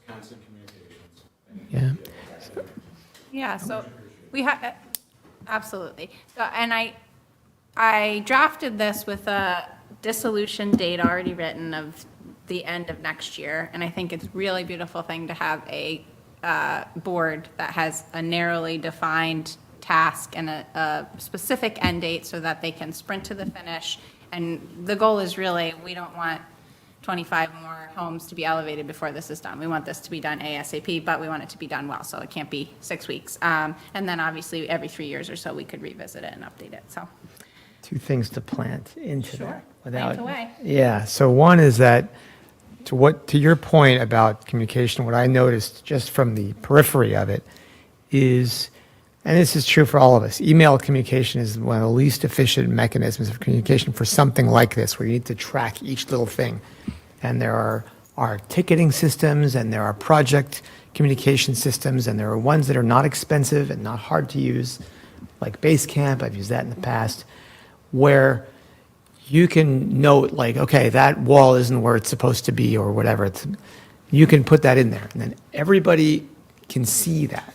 constant communications. Yeah. Yeah, so we have, absolutely. So, and I drafted this with a dissolution date already written of the end of next year, and I think it's a really beautiful thing to have a board that has a narrowly defined task and a specific end date so that they can sprint to the finish. And the goal is really, we don't want 25 more homes to be elevated before this is done. We want this to be done ASAP, but we want it to be done well, so it can't be 6 weeks. And then obviously every 3 years or so, we could revisit it and update it, so. Two things to plant into Sure. that. Plant away. Yeah, so one is that, to your point about communication, what I noticed just from the periphery of it is, and this is true for all of us, email communication is one of the least efficient mechanisms of communication for something like this, where you need to track each little thing. And there are ticketing systems, and there are project communication systems, and there are ones that are not expensive and not hard to use, like Basecamp, I've used that in the past, where you can note, like, okay, that wall isn't where it's supposed to be, or whatever. You can put that in there, and then everybody can see that.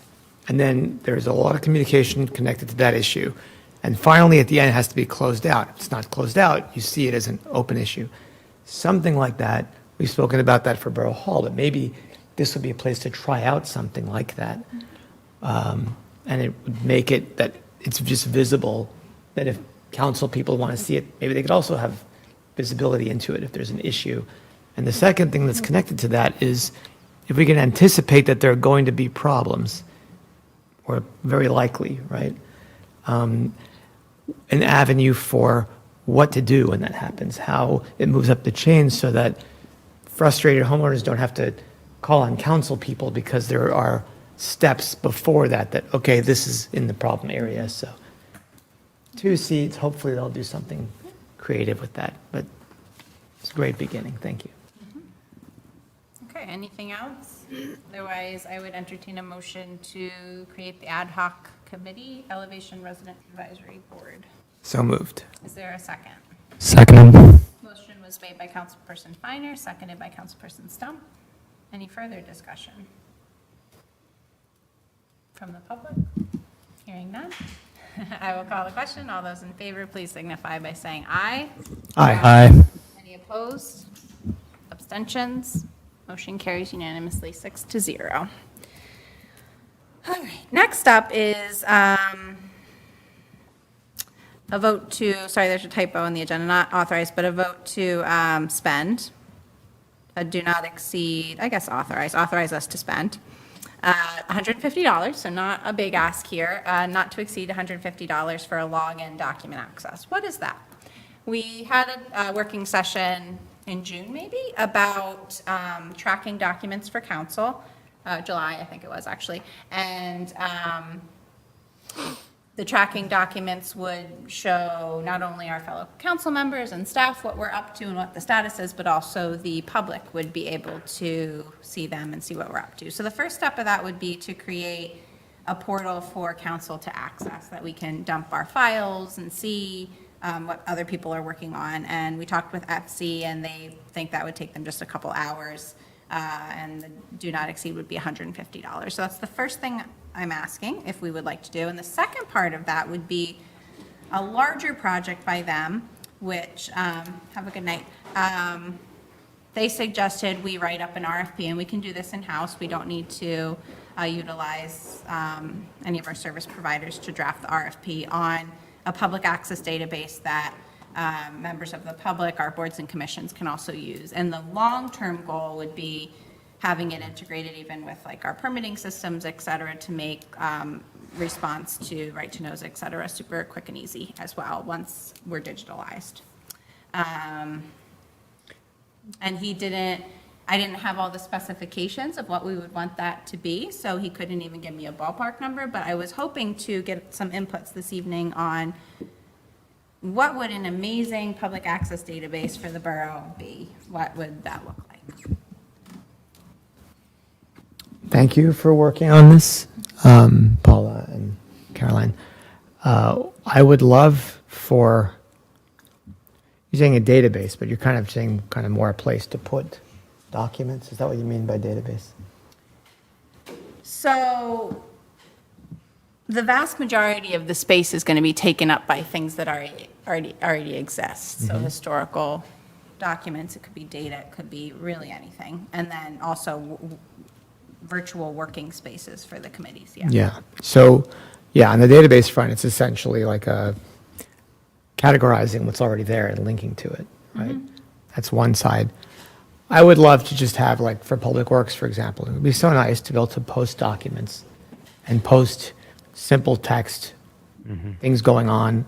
And then there's a lot of communication connected to that issue. And finally, at the end, it has to be closed out. If it's not closed out, you see it as an open issue. Something like that. We've spoken about that for Borough Hall, but maybe this would be a place to try out something like that. And it would make it that it's just visible, that if council people want to see it, maybe they could also have visibility into it if there's an issue. And the second thing that's connected to that is, if we can anticipate that there are going to be problems, or very likely, right? An avenue for what to do when that happens, how it moves up the chain, so that frustrated homeowners don't have to call on council people because there are steps before that, okay, this is in the problem area. So 2 seats, hopefully they'll do something creative with that, but it's a great beginning. Thank you. Okay, anything else? Otherwise, I would entertain a motion to create the Ad Hoc Committee, Elevation Resident Advisory Board. So moved. Is there a second? Second. Motion was made by Councilperson Finer, seconded by Councilperson Stump. Any further discussion from the public? Hearing none. I will call the question. All those in favor, please signify by saying aye. Aye. Any opposed? Abstentions? Motion carries unanimously 6-0. All right, next up is a vote to, sorry, there's a typo in the agenda, not authorized, but a vote to spend, do not exceed, I guess authorize us to spend $150, so not a big ask here, not to exceed $150 for a login document access. What is that? We had a working session in June, maybe, about tracking documents for council, July, I think it was actually, and the tracking documents would show not only our fellow council members and staff what we're up to and what the status is, but also the public would be able to see them and see what we're up to. So the first step of that would be to create a portal for council to access, that we can dump our files and see what other people are working on. And we talked with FC, and they think that would take them just a couple hours, and the do not exceed would be $150. So that's the first thing I'm asking if we would like to do. And the second part of that would be a larger project by them, which, have a good night. They suggested we write up an RFP, and we can do this in-house. We don't need to utilize any of our service providers to draft the RFP on a public access database that members of the public, our boards and commissions can also use. And the long-term goal would be having it integrated even with like our permitting systems, et cetera, to make response to right to knows, et cetera, super quick and easy as well once we're digitalized. And I didn't have all the specifications of what we would want that to be, so he couldn't even give me a ballpark number, but I was hoping to get some inputs this evening on what would an amazing public access database for the borough be? What would that look like? Thank you for working on this, Paula and Caroline. I would love for, you're saying a database, but you're kind of saying kind of more a place to put documents. Is that what you mean by database? So the vast majority of the space is going to be taken up by things that already exist. So historical documents, it could be data, it could be really anything. And then also virtual working spaces for the committees, yeah. Yeah. So, yeah, on the database front, it's essentially like categorizing what's already there and linking to it, right? That's one side. I would love to just have, like, for Public Works, for example, it would be so nice to be able to post documents and post simple text, things going on,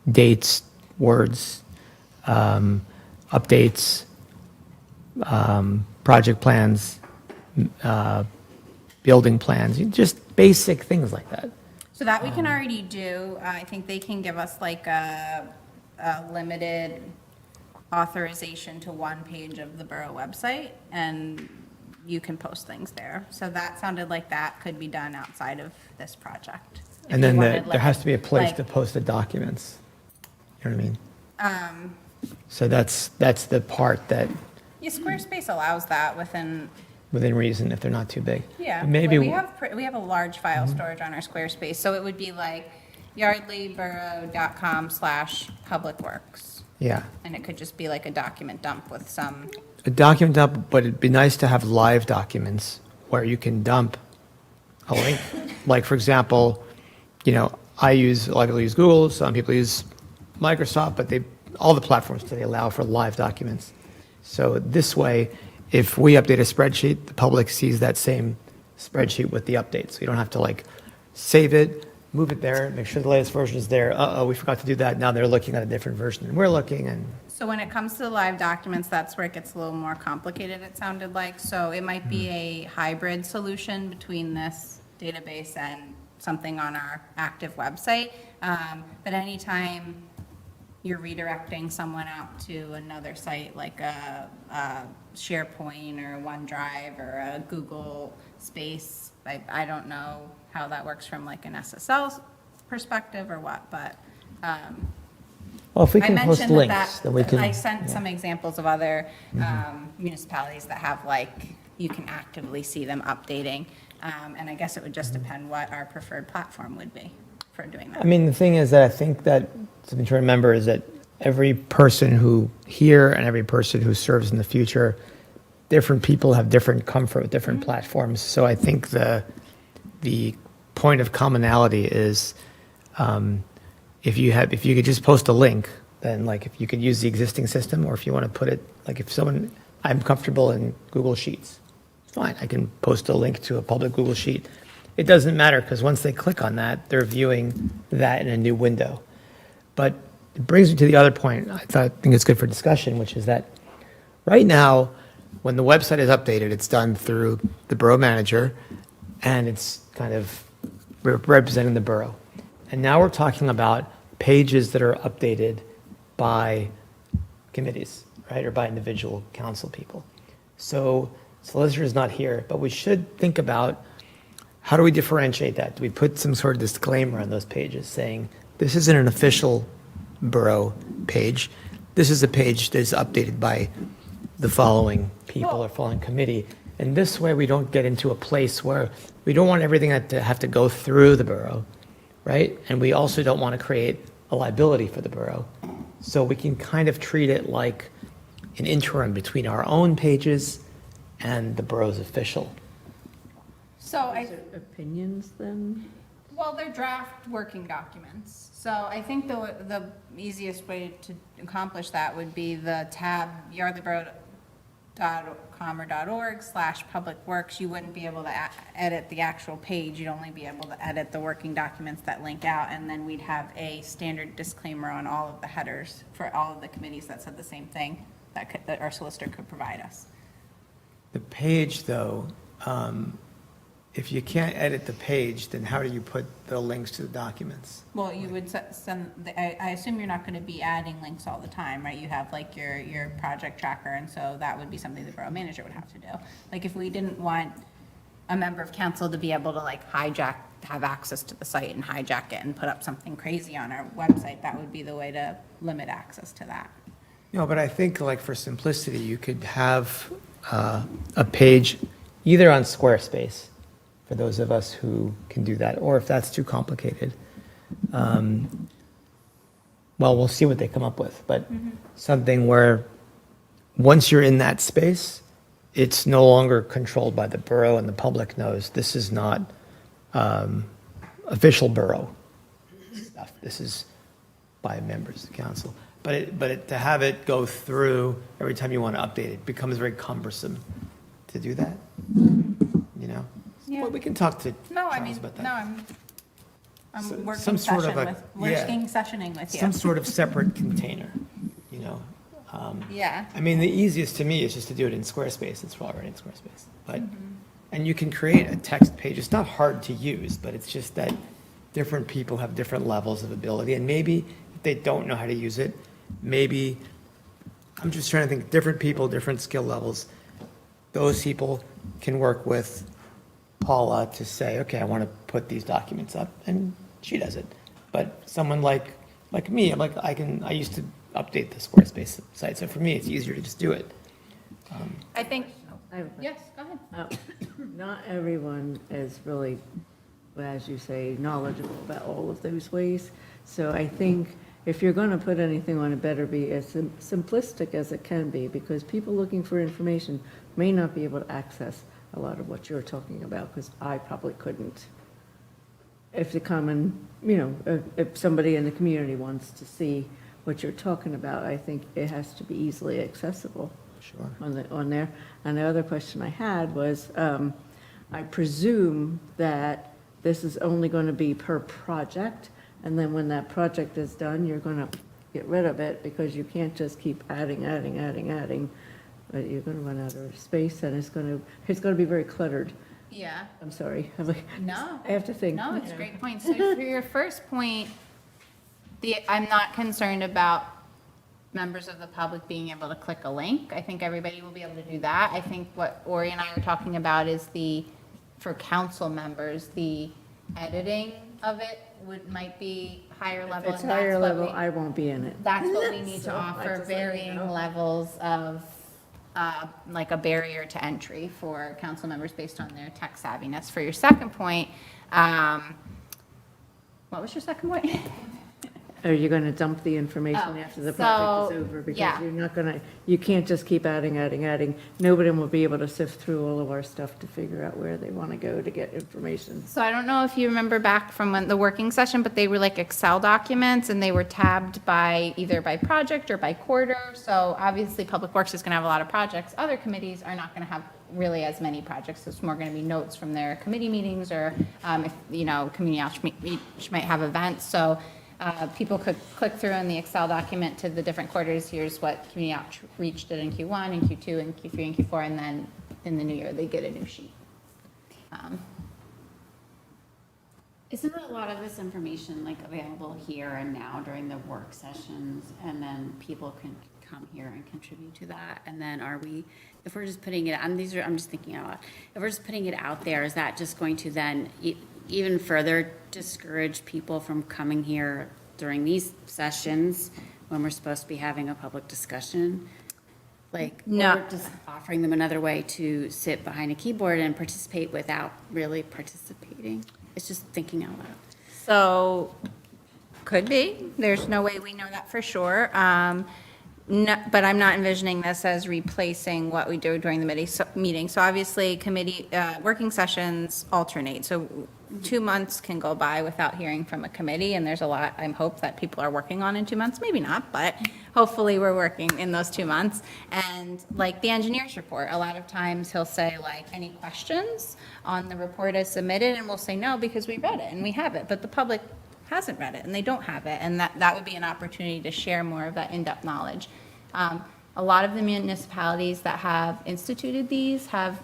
dates, words, updates, project plans, building plans, just basic things like that. So that we can already do. I think they can give us like a limited authorization to one page of the borough website, and you can post things there. So that sounded like that could be done outside of this project. If And then you wanted, there has to be a place like- to post the documents. You know what I mean? So that's the part that, Yeah, Squarespace allows that within, within reason, if they're not too big. yeah. Maybe, We have a large file storage on our Squarespace, so it would be like yardleyborough.com/publicworks. yeah, And it could just be like a document dump with some, a document dump, but it'd be nice to have live documents where you can dump a link. Like, for example, you know, a lot of people use Google, some people use Microsoft, but all the platforms today allow for live documents. So this way, if we update a spreadsheet, the public sees that same spreadsheet with the updates. So you don't have to like save it, move it there, make sure the latest version is there. Uh-oh, we forgot to do that. Now they're looking at a different version than we're looking. And so when it comes to the live documents, that's where it gets a little more complicated, it sounded like. So it might be a hybrid solution between this database and something on our active website. But anytime you're redirecting someone out to another site like a SharePoint or a OneDrive or a Google Space, I don't know how that works from like an SSL perspective or what, but well, if we I can post mentioned links, then we can. I sent some examples of other municipalities that have like, you can actively see them updating. And I guess it would just depend what our preferred platform would be for doing that. I mean, the thing is that I think that something to remember is that every person who here and every person who serves in the future, different people have different comfort with different platforms. So I think the point of commonality is if you could just post a link, then like if you could use the existing system, or if you want to put it, like if I'm comfortable in Google Sheets, fine, I can post a link to a public Google Sheet. It doesn't matter because once they click on that, they're viewing that in a new window. But it brings me to the other point I think it's good for discussion, which is that right now, when the website is updated, it's done through the borough manager, and it's kind of representing the borough. And now we're talking about pages that are updated by committees, right, or by individual council people. So solicitor is not here, but we should think about how do we differentiate that? Do we put some sort of disclaimer on those pages saying, this isn't an official borough page. This is a page that is updated by the following people or following committee. And this way we don't get into a place where we don't want everything to have to go through the borough, right? And we also don't want to create a liability for the borough. So we can kind of treat it like an interim between our own pages and the borough's official So Is it opinions then? well, they're draft working documents. So I think the easiest way to accomplish that would be the tab yardleyborough.com or .org/public works. You wouldn't be able to edit the actual page. You'd only be able to edit the working documents that link out, and then we'd have a standard disclaimer on all of the headers for all of the committees that said the same thing that our solicitor could provide us. The page, though, if you can't edit the page, then how do you put the links to the documents? Well, you would send, I assume you're not going to be adding links all the time, right? You have like your project tracker, and so that would be something the borough manager would have to do. Like if we didn't want a member of council to be able to like have access to the site and hijack it and put up something crazy on our website, that would be the way to limit access to that. No, but I think like for simplicity, you could have a page either on Squarespace, for those of us who can do that, or if that's too complicated. Well, we'll see what they come up with, but something where once you're in that space, it's no longer controlled by the borough and the public knows this is not official borough stuff. This is by members of the council. But to have it go through every time you want to update it becomes very cumbersome to do that, you know? Yeah. Well, we can talk to No, I Charles mean, about that. no, I'm working some sort of sessioning with you. Some sort of separate container, you know? Yeah. I mean, the easiest to me is just to do it in Squarespace. It's already in Squarespace. But, and you can create a text page. It's not hard to use, but it's just that different people have different levels of ability. And maybe if they don't know how to use it, maybe, I'm just trying to think, different people, different skill levels. Those people can work with Paula to say, okay, I want to put these documents up, and she does it. But someone like me, I used to update the Squarespace site, so for me, it's easier to just do it. I think, I have a question. yes, go ahead. Not everyone is really, as you say, knowledgeable about all of those ways. So I think if you're going to put anything on, it better be as simplistic as it can be, because people looking for information may not be able to access a lot of what you're talking about, because I probably couldn't. If the common, if somebody in the community wants to see what you're talking about, I think it has to be easily accessible. Sure. On there. And the other question I had was, I presume that this is only going to be per project, and then when that project is done, you're going to get rid of it, because you can't just keep adding. But you're going to run out of space, and it's going to be very cluttered. Yeah. I'm sorry. No. I have to think. No, it's a great point. So for your first point, I'm not concerned about members of the public being able to click a link. I think everybody will be able to do that. I think what Ori and I are talking about is for council members, the editing of it might be higher level. If it's and that's higher what level, we- I won't be in it. That's what we need to So, I offer, just let you varying know. levels of, like a barrier to entry for council members based on their tech savviness. For your second point, what was your second point? Are you going to dump the information Oh, after the project is so, over? Because yeah. you're not going to, you can't just keep adding. Nobody will be able to sift through all of our stuff to figure out where they want to go to get information. So I don't know if you remember back from the working session, but they were like Excel documents, and they were tabbed either by project or by quarter. So obviously, Public Works is going to have a lot of projects. Other committees are not going to have really as many projects. It's more going to be notes from their committee meetings, or if, community outreach might have events. So people could click through in the Excel document to the different quarters. Here's what community outreach did in Q1 and Q2 and Q3 and Q4, and then in the new year, they get a new sheet. Isn't a lot of this information like available here and now during the work sessions, and then people can come here and contribute to that? And then if we're just putting it, I'm just thinking out loud, if we're just putting it out there, is that just going to then even further discourage people from coming here during these sessions when we're supposed to be having a public discussion? No. Or just offering them another way to sit behind a keyboard and participate without really participating? It's just thinking out loud. So, could be. There's no way we know that for sure. No, but I'm not envisioning this as replacing what we do during the meeting. So obviously, committee, working sessions alternate. So 2 months can go by without hearing from a committee, and there's a lot, I hope, that people are working on in 2 months. Maybe not, but hopefully we're working in those 2 months. And like the engineer's report, a lot of times he'll say like, any questions on the report as submitted? And we'll say no, because we read it and we have it. But the public hasn't read it and they don't have it, and that would be an opportunity to share more of that in-depth knowledge. A lot of the municipalities that have instituted these have,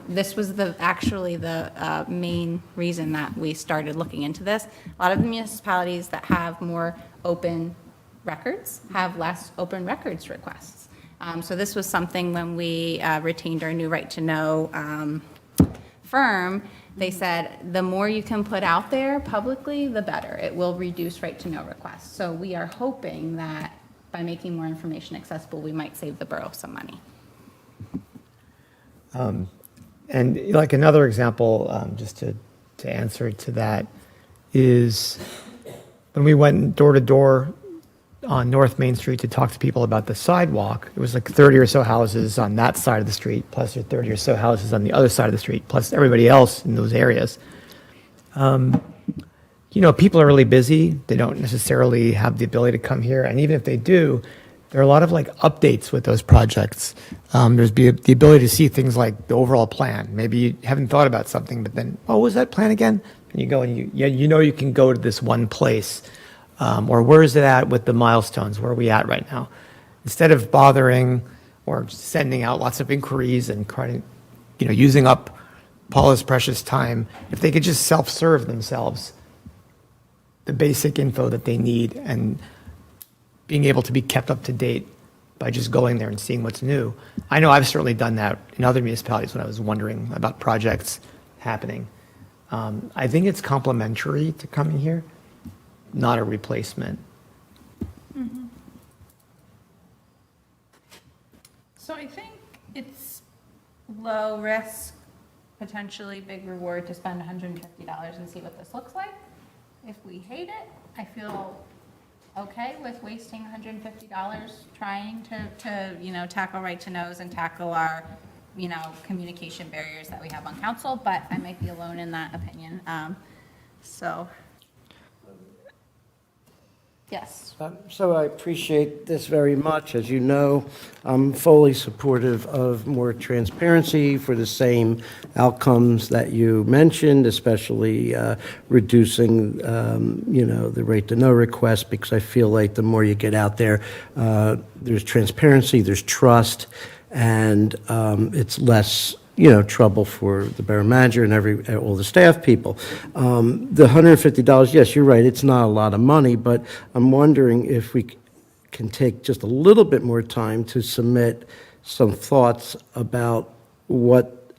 this was actually the main reason that we started looking into this. A lot of the municipalities that have more open records have less open records requests. So this was something when we retained our new right to know firm. They said the more you can put out there publicly, the better. It will reduce right to know requests. So we are hoping that by making more information accessible, we might save the borough some money. And like another example, just to answer to that, is when we went door to door on North Main Street to talk to people about the sidewalk, it was like 30 or so houses on that side of the street, plus 30 or so houses on the other side of the street, plus everybody else in those areas. You know, people are really busy. They don't necessarily have the ability to come here. And even if they do, there are a lot of like updates with those projects. There's the ability to see things like the overall plan. Maybe you haven't thought about something, but then, oh, what was that plan again? And you go and you know you can go to this one place. Or where is it at with the milestones? Where are we at right now? Instead of bothering or sending out lots of inquiries and using up Paula's precious time, if they could just self-serve themselves the basic info that they need and being able to be kept up to date by just going there and seeing what's new. I know I've certainly done that in other municipalities when I was wondering about projects happening. I think it's complementary to coming here, not a replacement. Mm-hmm. So I think it's low risk, potentially big reward to spend $150 and see what this looks like. If we hate it, I feel okay with wasting $150 trying to tackle right to knows and tackle our communication barriers that we have on council, but I might be alone in that opinion. So yes. So I appreciate this very much. As you know, I'm fully supportive of more transparency for the same outcomes that you mentioned, especially reducing, the right to know request, because I feel like the more you get out there, there's transparency, there's trust, and it's less trouble for the borough manager and all the staff people. The $150, yes, you're right, it's not a lot of money, but I'm wondering if we can take just a little bit more time to submit some thoughts about what,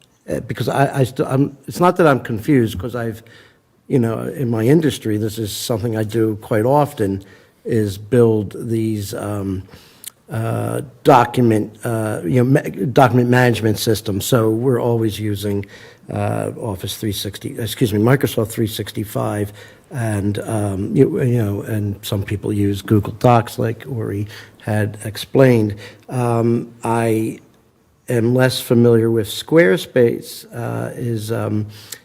because it's not that I'm confused, because I've, in my industry, this is something I do quite often, is build these document management system. So we're always using Microsoft 365, and and some people use Google Docs, like Ori had explained. I am less familiar with Squarespace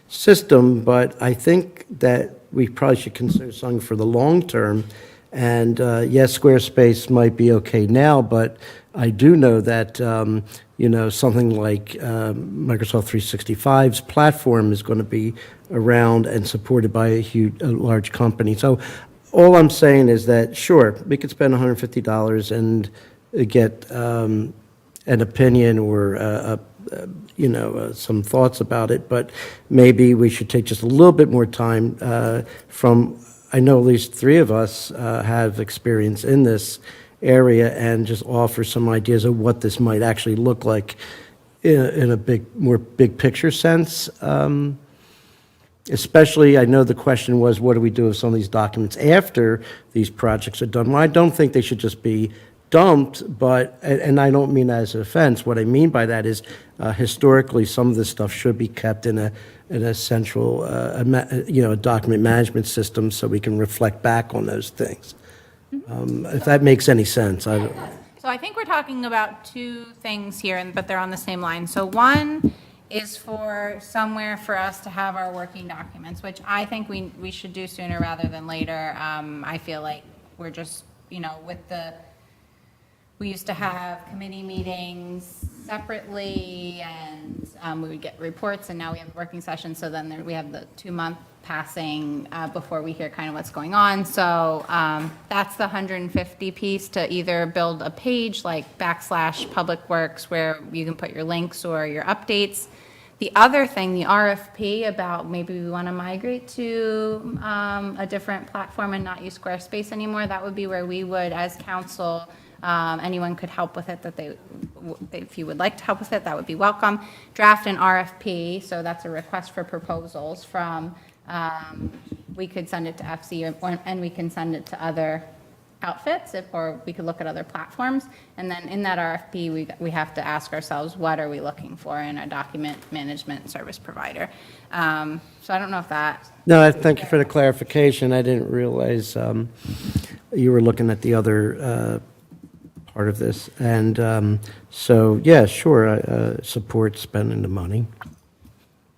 system, but I think that we probably should consider something for the long term. And yes, Squarespace might be okay now, but I do know that something like Microsoft 365's platform is going to be around and supported by a large company. So all I'm saying is that sure, we could spend $150 and get an opinion or some thoughts about it, but maybe we should take just a little bit more time I know at least 3 of us have experience in this area, and just offer some ideas of what this might actually look like in a more big picture sense. Especially, I know the question was, what do we do with some of these documents after these projects are done? Well, I don't think they should just be dumped, and I don't mean that as an offense. What I mean by that is, historically, some of this stuff should be kept in a central, a document management system, so we can reflect back on those things. If that makes any sense. So I think we're talking about two things here, but they're on the same line. So one is for somewhere for us to have our working documents, which I think we should do sooner rather than later. I feel like we're just, we used to have committee meetings separately, and we would get reports, and now we have a working session, so then we have the 2-month passing before we hear kind of what's going on. So that's the 150 piece, to either build a page like /Public Works where you can put your links or your updates. The other thing, the RFP about maybe we want to migrate to a different platform and not use Squarespace anymore, that would be where we would, as council, anyone could help with it, if you would like to help with it, that would be welcome. Draft an RFP, so that's a request for proposals from, we could send it to FC, and we can send it to other outfits, or we could look at other platforms. And then in that RFP, we have to ask ourselves, what are we looking for in a document management service provider? So I don't know if that. No, thank you for the clarification. I didn't realize you were looking at the other part of this. And so, yeah, sure, I support spending the money.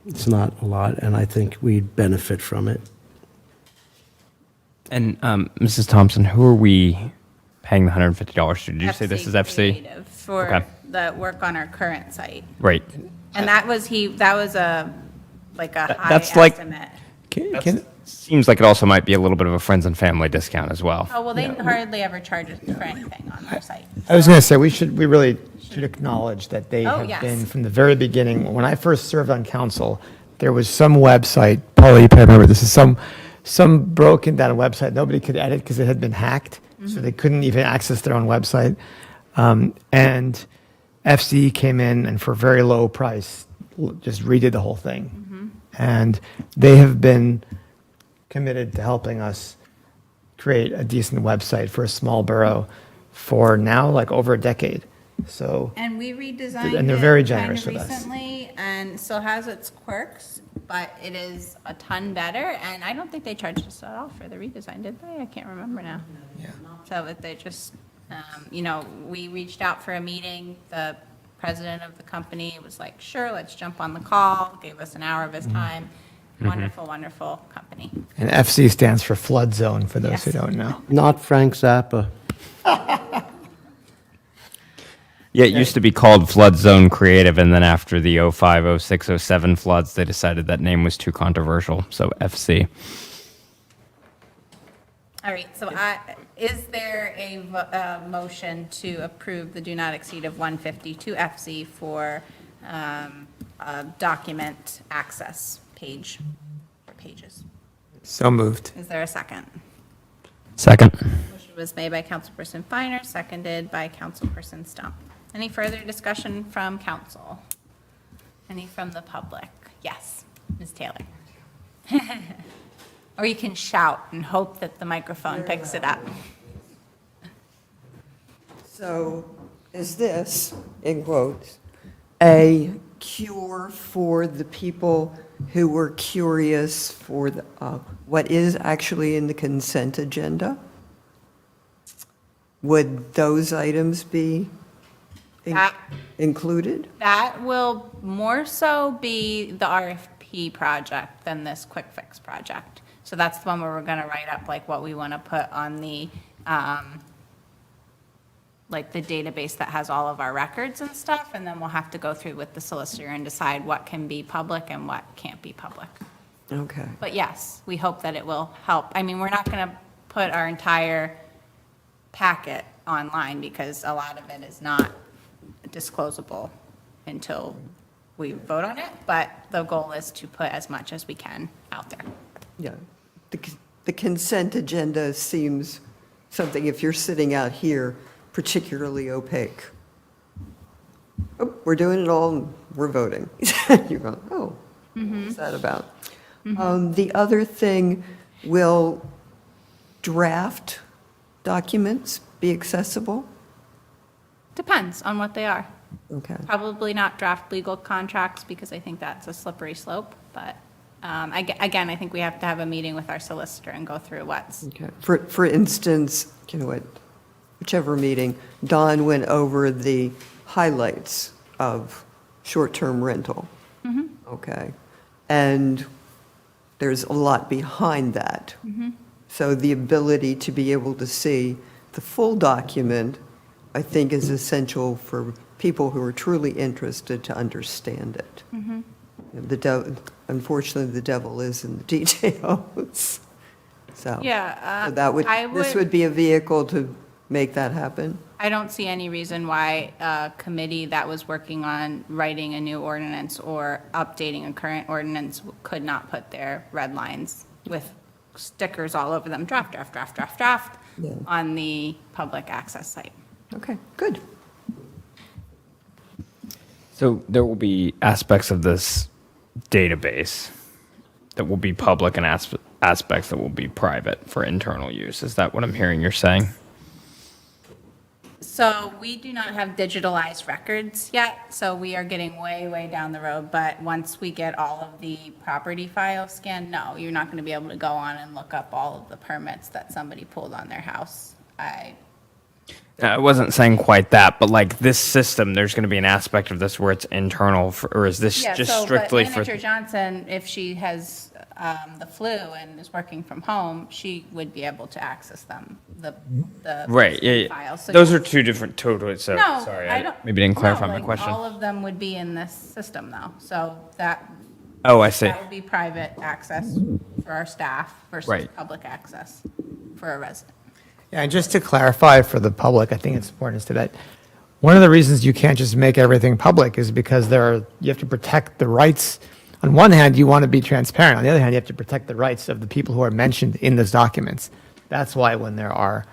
It's not a lot, and I think we'd benefit from it. And Mrs. Thompson, who are we paying the $150 to? Did you say this is FC? Creative for Okay. the work on our current site. Right. And that was a high That's like- estimate. Seems like it also might be a little bit of a friends and family discount as well. Oh, well, they hardly ever charge us for anything on their site. I was going to say, we really should acknowledge that they Oh, have yes. been, from the very beginning, when I first served on council, there was some website, Paula, you probably remember, this is some broken down website nobody could edit because it had been hacked, so they couldn't even access their own website. And FC came in and for a very low price, just redid the whole thing. And they have been committed to helping us create a decent website for a small borough for now, like over a decade. So, And we redesigned And they're very it generous kind of with us. recently, and still has its quirks, but it is a ton better. And I don't think they charged us at all for the redesign, did they? I can't remember now. yeah. So that they just, we reached out for a meeting. The president of the company was like, sure, let's jump on the call, gave us an hour of his time. Wonderful, wonderful company. And FC stands for flood zone, for those Yes. who don't know. Not Frank Zappa. Yeah, it used to be called Flood Zone Creative, and then after the 05, 06, 07 floods, they decided that name was too controversial, so FC. All right, so is there a motion to approve the do not exceed of 150 to FC for a document access page or pages? So moved. Is there a second? Second. Motion was made by Councilperson Finer, seconded by Councilperson Stump. Any further discussion from council? Any from the public? Yes, Ms. Taylor. Or you can shout and hope that the microphone picks it up. So is this, in quotes, a cure for the people who were curious for what is actually in the consent agenda? Would those items be included? That will more so be the RFP project than this quick fix project. So that's the one where we're gonna write up like what we wanna put on the, like the database that has all of our records and stuff, and then we'll have to go through with the solicitor and decide what can be public and what can't be public. Okay. But yes, we hope that it will help. I mean, we're not gonna put our entire packet online because a lot of it is not disclosable until we vote on it, but the goal is to put as much as we can out there. Yeah. The consent agenda seems something, if you're sitting out here, particularly opaque. Oh, we're doing it all, and we're voting. You're going, oh, what's that about? The other thing, will draft documents be accessible? Depends on what they are. Okay. Probably not draft legal contracts because I think that's a slippery slope, but again, I think we have to have a meeting with our solicitor and go through what's. Okay. For instance, you know what, whichever meeting, Don went over the highlights of short-term rental. Okay. And there's a lot behind that. So the ability to be able to see the full document, I think, is essential for people who are truly interested to understand it. Unfortunately, the devil is in the details. So Yeah, so that would, this would be a vehicle to make that happen. I don't see any reason why a committee that was working on writing a new ordinance or updating a current ordinance could not put their red lines with stickers all over them, draft, draft, draft, draft, draft, Yeah. on the public access site. Okay, good. So there will be aspects of this database that will be public and aspects that will be private for internal use. Is that what I'm hearing you're saying? So we do not have digitalized records yet, so we are getting way, way down the road. But once we get all of the property files scanned, no, you're not going to be able to go on and look up all of the permits that somebody pulled on their house. I wasn't saying quite that, but like this system, there's going to be an aspect of this where it's internal, or is this Yeah, just so, strictly but for? Manager Johnson, if she has the flu and is working from home, she would be able to access them, the Right, yeah, files. So those you- are two different totally. So No, sorry, I don't. maybe didn't clarify no, my like, question. All of them would be in this system though, so that. Oh, I see. That would be private access for our staff versus Right. public access for a resident. Yeah, and just to clarify for the public, I think it's important is that one of the reasons you can't just make everything public is because you have to protect the rights. On one hand, you want to be transparent. On the other hand, you have to protect the rights of the people who are mentioned in those documents. That's why when there are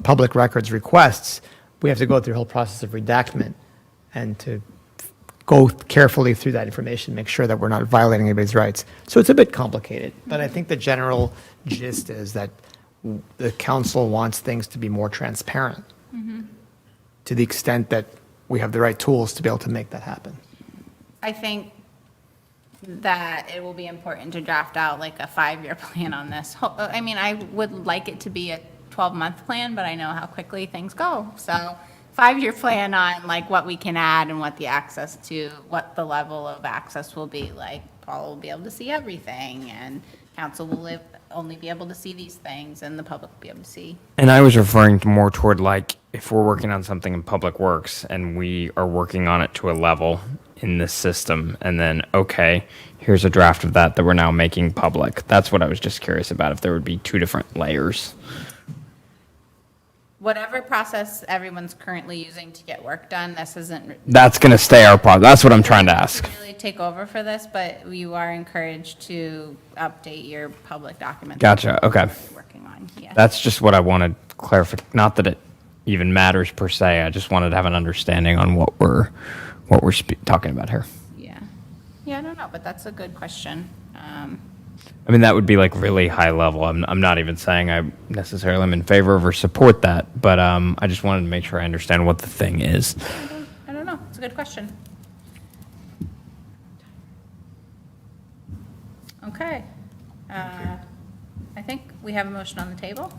public records requests, we have to go through the whole process of redactment and to go carefully through that information, make sure that we're not violating anybody's rights. So it's a bit complicated, but I think the general gist is that the council wants things to be more transparent to the extent that we have the right tools to be able to make that happen. I think that it will be important to draft out like a 5-year plan on this. I mean, I would like it to be a 12-month plan, but I know how quickly things go. So 5-year plan on like what we can add and what the access to, what the level of access will be like. Paul will be able to see everything and council will only be able to see these things and the public will be able to see. And I was referring to more toward like if we're working on something in Public Works and we are working on it to a level in this system, and then okay, here's a draft of that we're now making public. That's what I was just curious about, if there would be two different layers. Whatever process everyone's currently using to get work done, this isn't. That's going to stay our problem. That's what I'm trying to ask. Really take over for this, but you are encouraged to update your public documents. Gotcha. Okay. Working on, yes. That's just what I wanted clarify. Not that it even matters per se. I just wanted to have an understanding on what we're talking about here. Yeah. Yeah, I don't know, but that's a good question. I mean, that would be like really high level. I'm not even saying I necessarily am in favor of or support that, but I just wanted to make sure I understand what the thing is. I don't know. It's a good question. Okay. I think we have a motion on the table.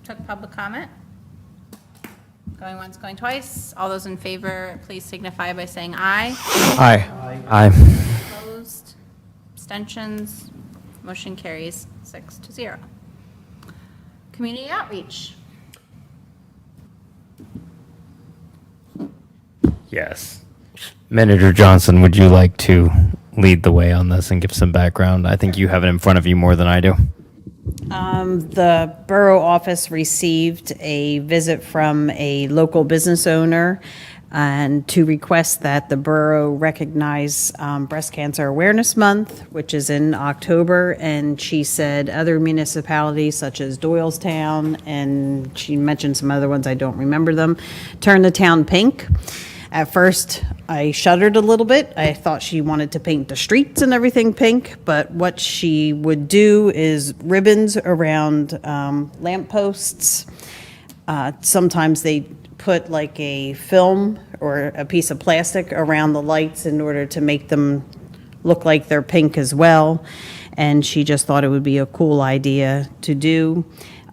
Took public comment. Going once, going twice. All those in favor, please signify by saying aye. Aye. Aye. Opposed? Abstentions? Motion carries 6-0. Community outreach. Yes. Manager Johnson, would you like to lead the way on this and give some background? I think you have it in front of you more than I do. The borough office received a visit from a local business owner and to request that the borough recognize Breast Cancer Awareness Month, which is in October. And she said other municipalities such as Doylestown, and she mentioned some other ones, I don't remember them, turn the town pink. At first, I shuddered a little bit. I thought she wanted to paint the streets and everything pink, but what she would do is ribbons around lampposts. Sometimes they put like a film or a piece of plastic around the lights in order to make them look like they're pink as well. and she just thought it would be a cool idea to do.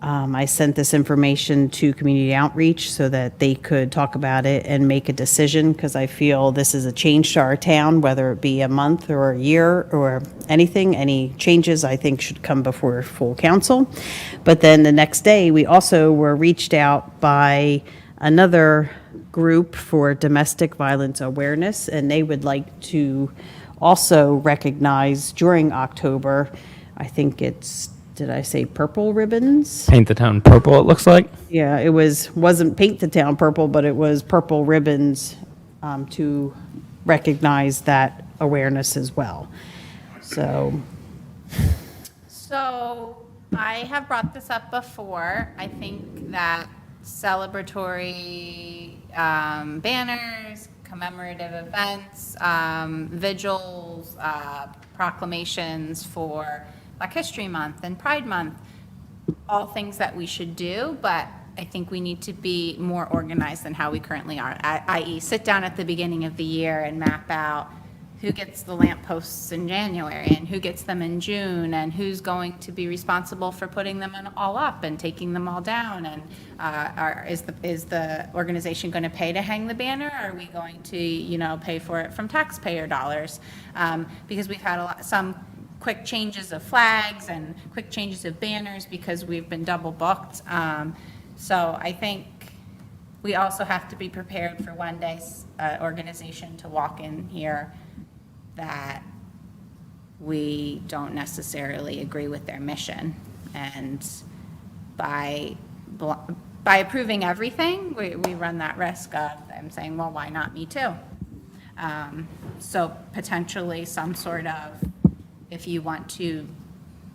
I sent this information to community outreach so that they could talk about it and make a decision, because I feel this is a change to our town, whether it be a month or a year or anything. Any changes, I think, should come before full council. But then the next day, we also were reached out by another group for domestic violence awareness, and they would like to also recognize during October, I think it's, did I say purple ribbons? Paint the town purple, it looks like. Yeah, it wasn't paint the town purple, but it was purple ribbons to recognize that awareness as well. So, I have brought this up before. I think that celebratory banners, commemorative events, vigils, proclamations for Black History Month and Pride Month, all things that we should do, but I think we need to be more organized than how we currently are, i.e. sit down at the beginning of the year and map out who gets the lampposts in January and who gets them in June and who's going to be responsible for putting them all up and taking them all down, and is the organization going to pay to hang the banner? Or are we going to pay for it from taxpayer dollars? Because we've had some quick changes of flags and quick changes of banners because we've been double booked. So I think we also have to be prepared for one day organization to walk in here that we don't necessarily agree with their mission. And by approving everything, we run that risk of them saying, well, why not me too? So potentially some sort of, if you want to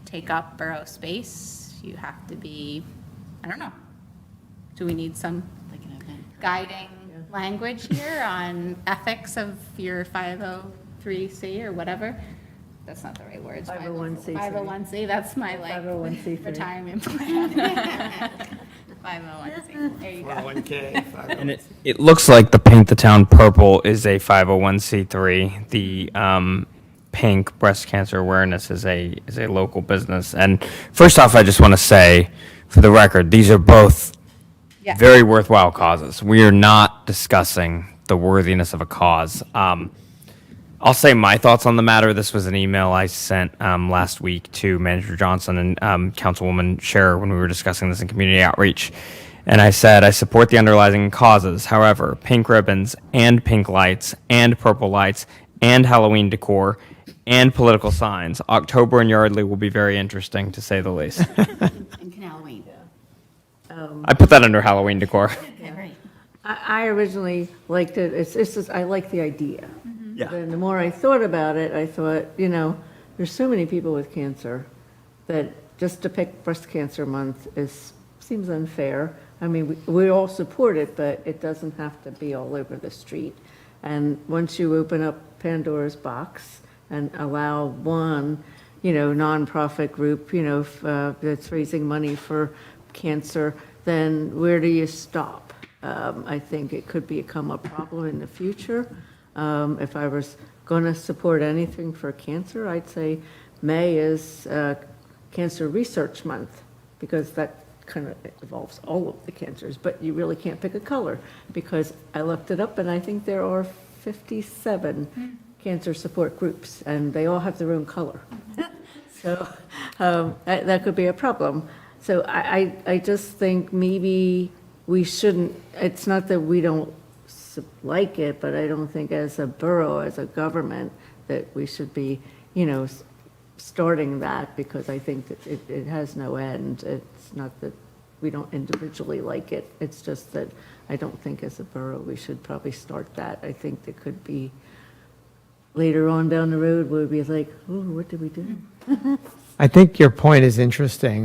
take up borough space, you have to be, I don't know. Do we need some guiding language here on ethics of your 503C or whatever? That's not the right words. 501c3. 501c, that's my 501c3. retirement plan. 501c, there you go. 1K. And it looks like the Paint the Town Purple is a 501c3. The pink breast cancer awareness is a local business. And first off, I just want to say, for the record, these are both very worthwhile causes. We are not discussing the worthiness of a cause. I'll say my thoughts on the matter. This was an email I sent last week to Manager Johnson and Councilwoman Scherer when we were discussing this in community outreach. And I said, I support the underlying causes. However, pink ribbons and pink lights and purple lights and Halloween decor and political signs. October in Yardley will be very interesting, to say the least. And Halloween. I put that under Halloween decor. Okay, right. I originally liked it, it's just, I like the idea. Yeah. And the more I thought about it, I thought, there's so many people with cancer that just to pick Breast Cancer Month seems unfair. I mean, we all support it, but it doesn't have to be all over the street. And once you open up Pandora's box and allow one, nonprofit group, that's raising money for cancer, then where do you stop? I think it could become a problem in the future. If I was going to support anything for cancer, I'd say May is Cancer Research Month, because that kind of involves all of the cancers, but you really can't pick a color, because I looked it up and I think there are 57 cancer support groups, and they all have their own color. So that could be a problem. So I just think maybe we shouldn't, it's not that we don't like it, but I don't think as a borough, as a government, that we should be, starting that, because I think that it has no end. It's not that we don't individually like it. It's just that I don't think as a borough we should probably start that. I think there could be later on down the road where we'd be like, oh, what did we do? I think your point is interesting,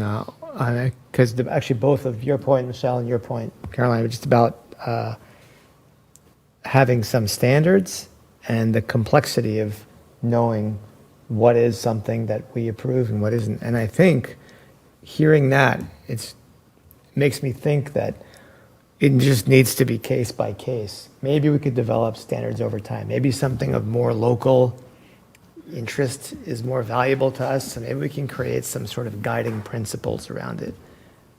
because actually both of your point, Michelle, and your point, Caroline, were just about having some standards and the complexity of knowing what is something that we approve and what isn't. And I think hearing that, it makes me think that it just needs to be case by case. Maybe we could develop standards over time. Maybe something of more local interest is more valuable to us, so maybe we can create some sort of guiding principles around it.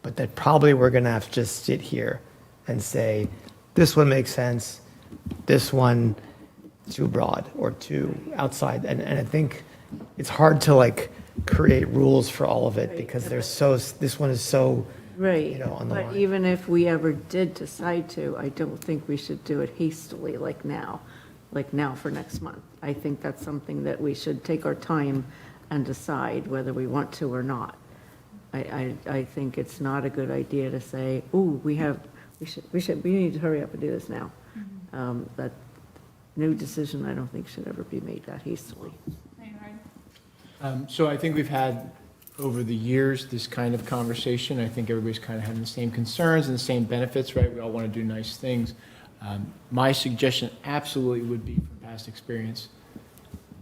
But that probably we're going to have to just sit here and say, this one makes sense, this one too broad or too outside. And I think it's hard to like create rules for all of it because this one is so, Right, on the but line. even if we ever did decide to, I don't think we should do it hastily like now for next month. I think that's something that we should take our time and decide whether we want to or not. I think it's not a good idea to say, ooh, we need to hurry up and do this now. That no decision, I don't think, should ever be made that hastily. So I think we've had, over the years, this kind of conversation. I think everybody's kind of having the same concerns and the same benefits, right? We all want to do nice things. My suggestion absolutely would be, from past experience,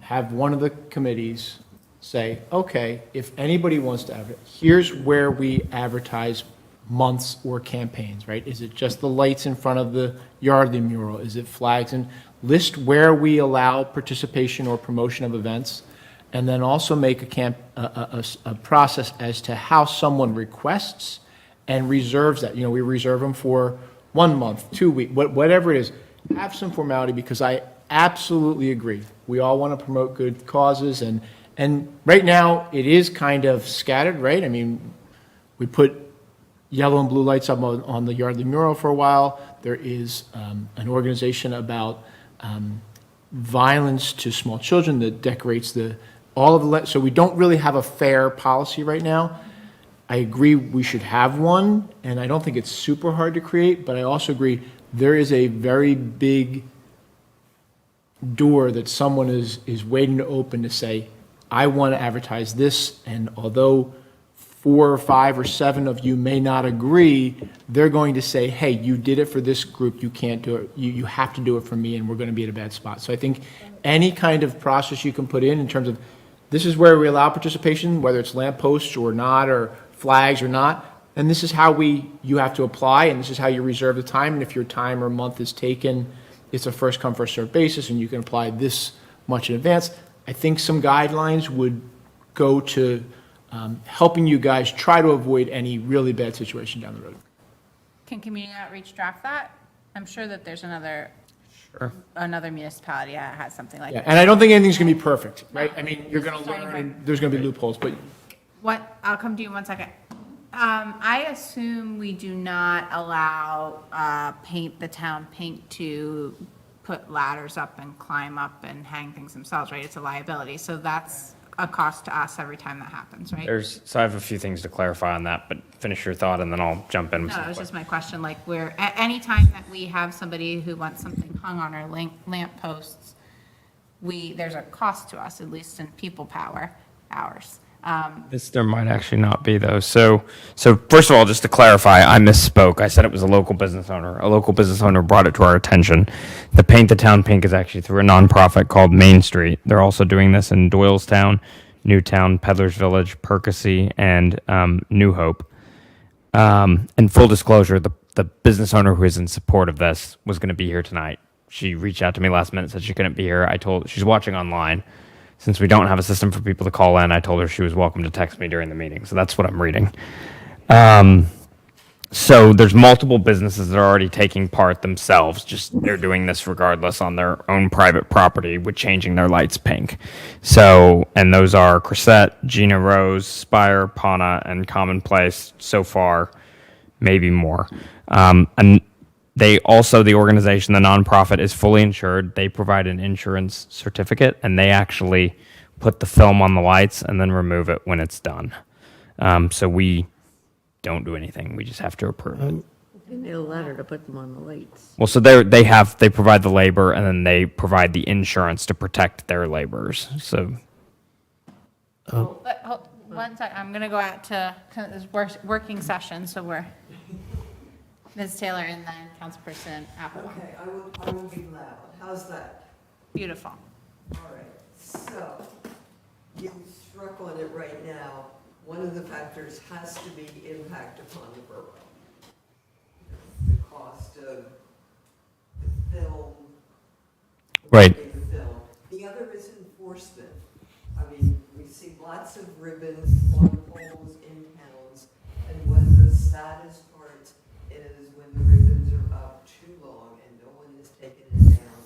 have one of the committees say, okay, if anybody wants to advertise, here's where we advertise months or campaigns, right? Is it just the lights in front of the Yardley mural? Is it flags? And list where we allow participation or promotion of events, and then also make a process as to how someone requests and reserves that. We reserve them for 1 month, 2 weeks, whatever it is. Have some formality, because I absolutely agree. We all want to promote good causes, and right now it is kind of scattered, right? I mean, we put yellow and blue lights up on the Yardley mural for a while. There is an organization about violence to small children that decorates all of the, so we don't really have a fair policy right now. I agree we should have one, and I don't think it's super hard to create, but I also agree there is a very big door that someone is waiting to open to say, I want to advertise this, and although 4 or 5 or 7 of you may not agree, they're going to say, hey, you did it for this group, you can't do it, you have to do it for me, and we're going to be at a bad spot. So I think any kind of process you can put in terms of, this is where we allow participation, whether it's lampposts or not, or flags or not, and this is how you have to apply, and this is how you reserve the time, and if your time or month is taken, it's a first come, first served basis, and you can apply this much in advance. I think some guidelines would go to helping you guys try to avoid any really bad situation down the road. Can community outreach draft that? I'm sure that there's another municipality that has something like Yeah, that. and I don't think anything's going to be perfect, right? I mean, you're going to learn, and there's going to be loopholes, but I'll come to you in 1 second. I assume we do not allow the town paint to put ladders up and climb up and hang things themselves, right? It's a liability, so that's a cost to us every time that happens, right? So I have a few things to clarify on that, but finish your thought and then I'll jump in with No, some that was questions. just my question, like any time that we have somebody who wants something hung on our lamp posts, there's a cost to us, at least in people power hours. There might actually not be though. So first of all, just to clarify, I misspoke. I said it was a local business owner. A local business owner brought it to our attention. The Paint the Town Pink is actually through a nonprofit called Main Street. They're also doing this in Doylestown, Newtown, Peddlers Village, Percy, and New Hope. And full disclosure, the business owner who is in support of this was going to be here tonight. She reached out to me last minute, said she couldn't be here. She's watching online. Since we don't have a system for people to call in, I told her she was welcome to text me during the meeting. So that's what I'm reading. So there's multiple businesses that are already taking part themselves. Just they're doing this regardless on their own private property with changing their lights pink. So, and those are Cressette, Gina Rose, Spire, Pana, and Commonplace so far, maybe more. And they also, the organization, the nonprofit, is fully insured. They provide an insurance certificate, and they actually put the film on the lights and then remove it when it's done. So we don't do anything. We just have to approve it. They need a letter to put them on the lights. Well, so they provide the labor, and then they provide the insurance to protect their laborers. So Hold 1 sec, I'm going to go out to kind of this working session, so we're Ms. Taylor and then Councilperson Apple. Okay, I will be loud. How's that? Beautiful. All right, so you struck on it right now. One of the factors has to be impact upon the borough. The cost of the film. Right. The film. The other is enforcement. see lots of ribbons on poles in towns, and one of the saddest parts is when the ribbons are up too long and no one has taken it down,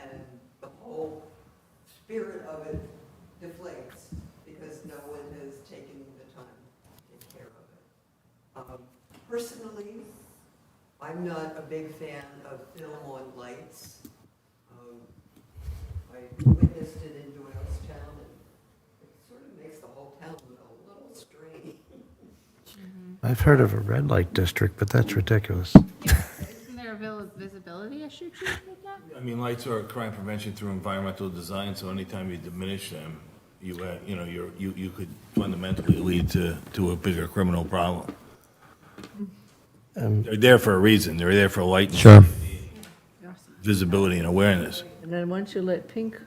and the whole spirit of it deflates because no one has taken the time to take care of it. Personally, I'm not a big fan of film on lights. I witnessed it in Doylestown, and it sort of makes the whole town look a little strange. I've heard of a red light district, but that's ridiculous. Isn't there a visibility issue, Chief, with that? I mean, lights are crime prevention through environmental design, so anytime you diminish them, you could fundamentally lead to a bigger criminal problem. They're there for a reason. They're there for light, Sure. visibility, and awareness. And then once you let pink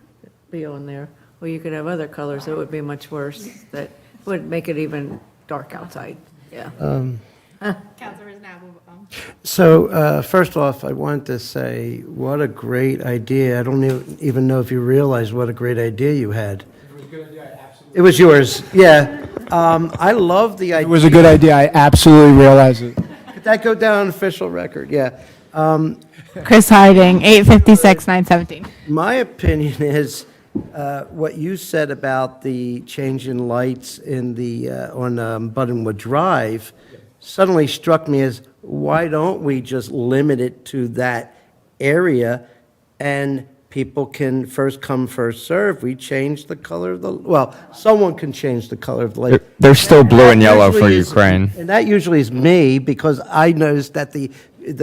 be on there, well, you could have other colors, it would be much worse. That would make it even dark outside, yeah. Councilperson Applebaum. So, first off, I want to say, what a great idea. I don't even know if you realize what a great idea you had. It was a good idea, absolutely. It was yours, yeah. I love the idea. It was a good idea. I absolutely realize it. Could that go down on official record? Yeah. Chris Harding, 856-917. My opinion is what you said about the change in lights in the on Buttonwood Drive suddenly struck me as, why don't we just limit it to that area and people can first come, first serve? We change the color of the, well, someone can change the color of the light. They're still blue and That yellow for usually is- Ukraine. And that usually is me, because I noticed that the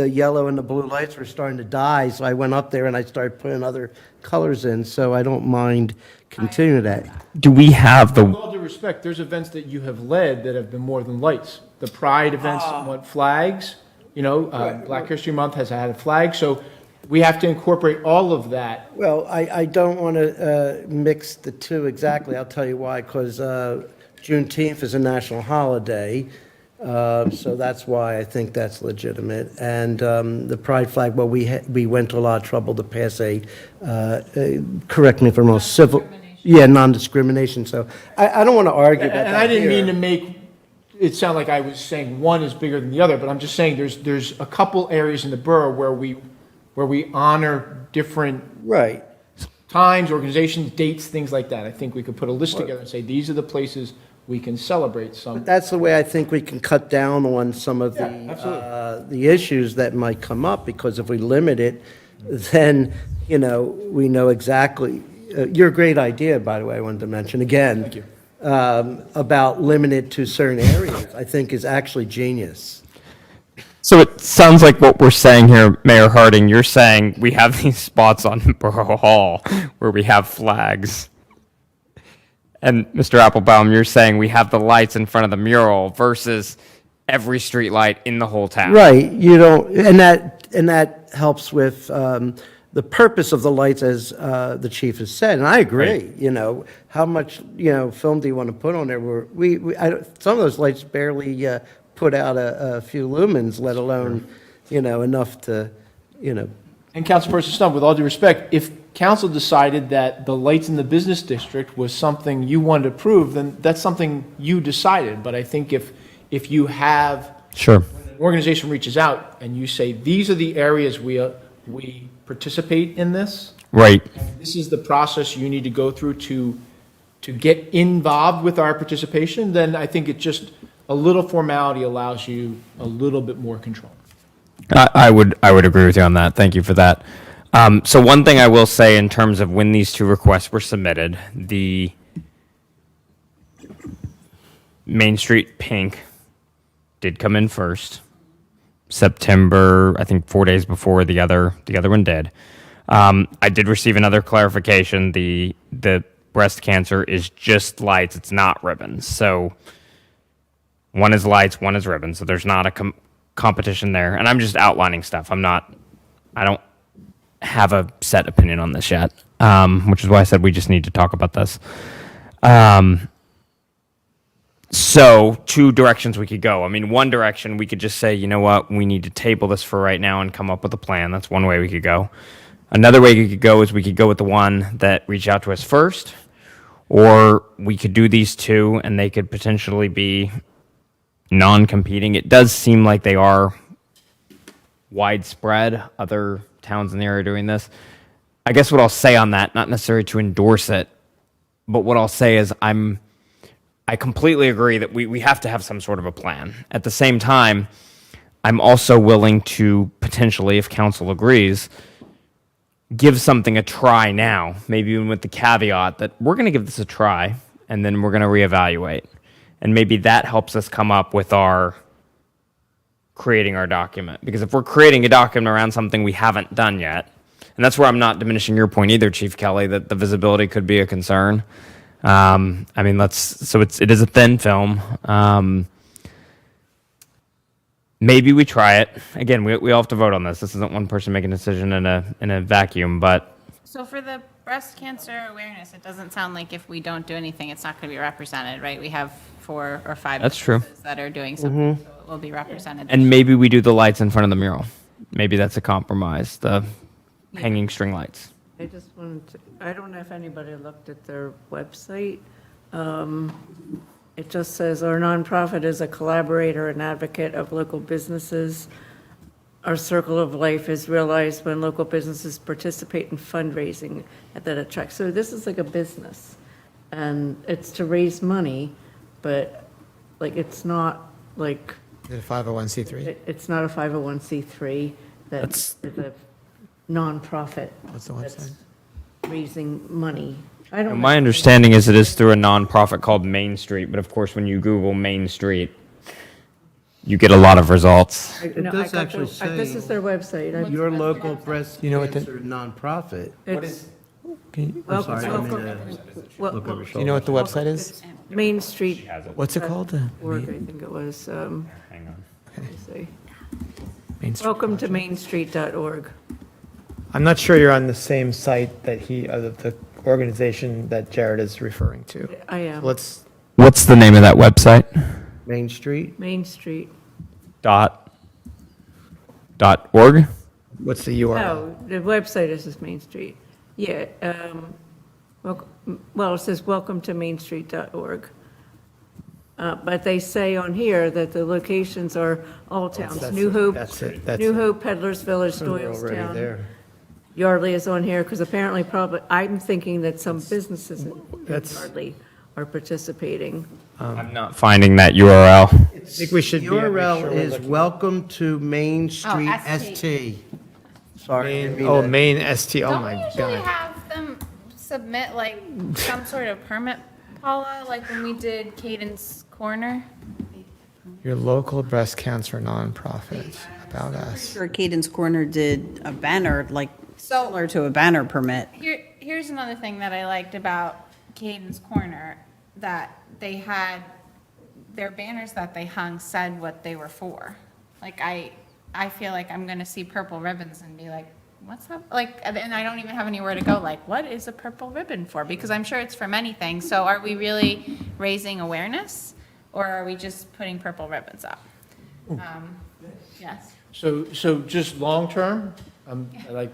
yellow and the blue lights were starting to die, so I went up there and I started putting other colors in, so I don't mind continuing that. Do we have With the, all due respect, there's events that you have led that have been more than lights. The Pride events want flags, Black History Month has had a flag, so we have to incorporate all of that. Well, I don't want to mix the two exactly. I'll tell you why, because Juneteenth is a national holiday, so that's why I think that's legitimate. And the pride flag, well, we went to a lot of trouble to pass correct me if I'm wrong, civil, yeah, non-discrimination. So I don't want to argue about that. And I didn't mean to here. make it sound like I was saying one is bigger than the other, but I'm just saying there's a couple areas in the borough where we honor different Right. times, organizations, dates, things like that. I think we could put a list together and say, these are the places we can celebrate some. But that's the way I think we can cut down on some of the issues that might come up, because if we limit it, then, we know exactly. Your great idea, by the way, I wanted to mention again. Thank you. About limited to certain areas, I think is actually genius. so it sounds like what we're saying here, Mayor Harding, you're saying we have these spots on Borough Hall where we have flags. And Mr. Applebaum, you're saying we have the lights in front of the mural versus every street light in the whole town. Right, you don't, and that helps with the purpose of the lights, as the chief has said, and I agree. How much film do you want to put on there? Some of those lights barely put out a few lumens, let alone enough to And Councilperson Stump, with all due respect, if council decided that the lights in the business district was something you wanted to approve, then that's something you decided. But I think if you have Sure. when an organization reaches out and you say, these are the areas we participate in this, Right. and this is the process you need to go through to get involved with our participation, then I think it just, a little formality allows you a little bit more control. I would agree with you on that. Thank you for that. So one thing I will say in terms of when these two requests were submitted, the Main Street pink did come in first. September, I think 4 days before the other one did. I did receive another clarification. The breast cancer is just lights. It's not ribbons. So one is lights, one is ribbons. So there's not a competition there. And I'm just outlining stuff. I don't have a set opinion on this yet, which is why I said we just need to talk about this. So two directions we could go. I mean, one direction, we could just say, you know what, we need to table this for right now and come up with a plan. That's one way we could go. Another way we could go is we could go with the one that reached out to us first, or we could do these two and they could potentially be non-competing. It does seem like they are widespread. Other towns in the area are doing this. I guess what I'll say on that, not necessarily to endorse it, but what I'll say is I completely agree that we have to have some sort of a plan. At the same time, I'm also willing to potentially, if council agrees, give something a try now, maybe even with the caveat that we're going to give this a try and then we're going to reevaluate. And maybe that helps us come up with creating our document. Because if we're creating a document around something we haven't done yet, and that's where I'm not diminishing your point either, Chief Kelly, that the visibility could be a concern. I mean, it is a thin film. Maybe we try it. Again, we all have to vote on this. This isn't one person making a decision in a vacuum, but. So for the breast cancer awareness, it doesn't sound like if we don't do anything, it's not going to be represented, right? We have 4 or 5 That's true. businesses that are doing something, so it will be represented. And maybe we do the lights in front of the mural. Maybe that's a compromise, the hanging string lights. I just wanted to, I don't know if anybody looked at their website. It just says, our nonprofit is a collaborator and advocate of local businesses. Our circle of life is realized when local businesses participate in fundraising that attracts. So this is like a business, and it's to raise money, but like, it's not like, Is it a 501c3? it's not a 501c3, that's a nonprofit. What's the that's website? Raising money. I don't know. My understanding is it is through a nonprofit called Main Street, but of course, when you Google Main Street, you get a lot of results. No, It I does got actually the- This say is their website. your local breast You know what the- cancer nonprofit. It's, Can you, I'm sorry, I didn't mean welcome, to well, look over do you shoulder. know what the website is? Main Street What's it called? org, I think it was, Hang on. let me see. Main Street Welcome to Project. mainstreet.org. I'm not sure you're on the same site that the organization that Jared is referring to. I am, Let's, What's the name of that website? Main Street? Main Street. Dot org? what's the URL? No, the website is just Main Street. Yeah, well, it says welcome to mainstreet.org. But they say on here that the locations are all towns, That's New it, Hope, That's it. That's New it. Hope, Peddlers Village, We're already Doylestown. there. Yardley is on here, because apparently I'm thinking that some businesses in That's- Yardley are participating. I'm not finding that URL. I think we should be. make URL sure we're is looking- welcome to Main Street ST. ST. Sorry. I didn't mean Oh, to- main ST, oh Don't my we usually God. have them submit like some sort of permit, Paula, like when we did Cadence Corner? Your local breast cancer nonprofit, about us. Sure, Cadence Corner did a banner, like, So- similar to a banner permit. Here's another thing that I liked about Cadence Corner, that they had, their banners that they hung said what they were for. Like, I feel like I'm gonna see purple ribbons and be like, what's up? Like, and I don't even have anywhere to go, like, what is a purple ribbon for? Because I'm sure it's for many things. So are we really raising awareness, or are we just putting purple ribbons up? Yes. So just long-term, like,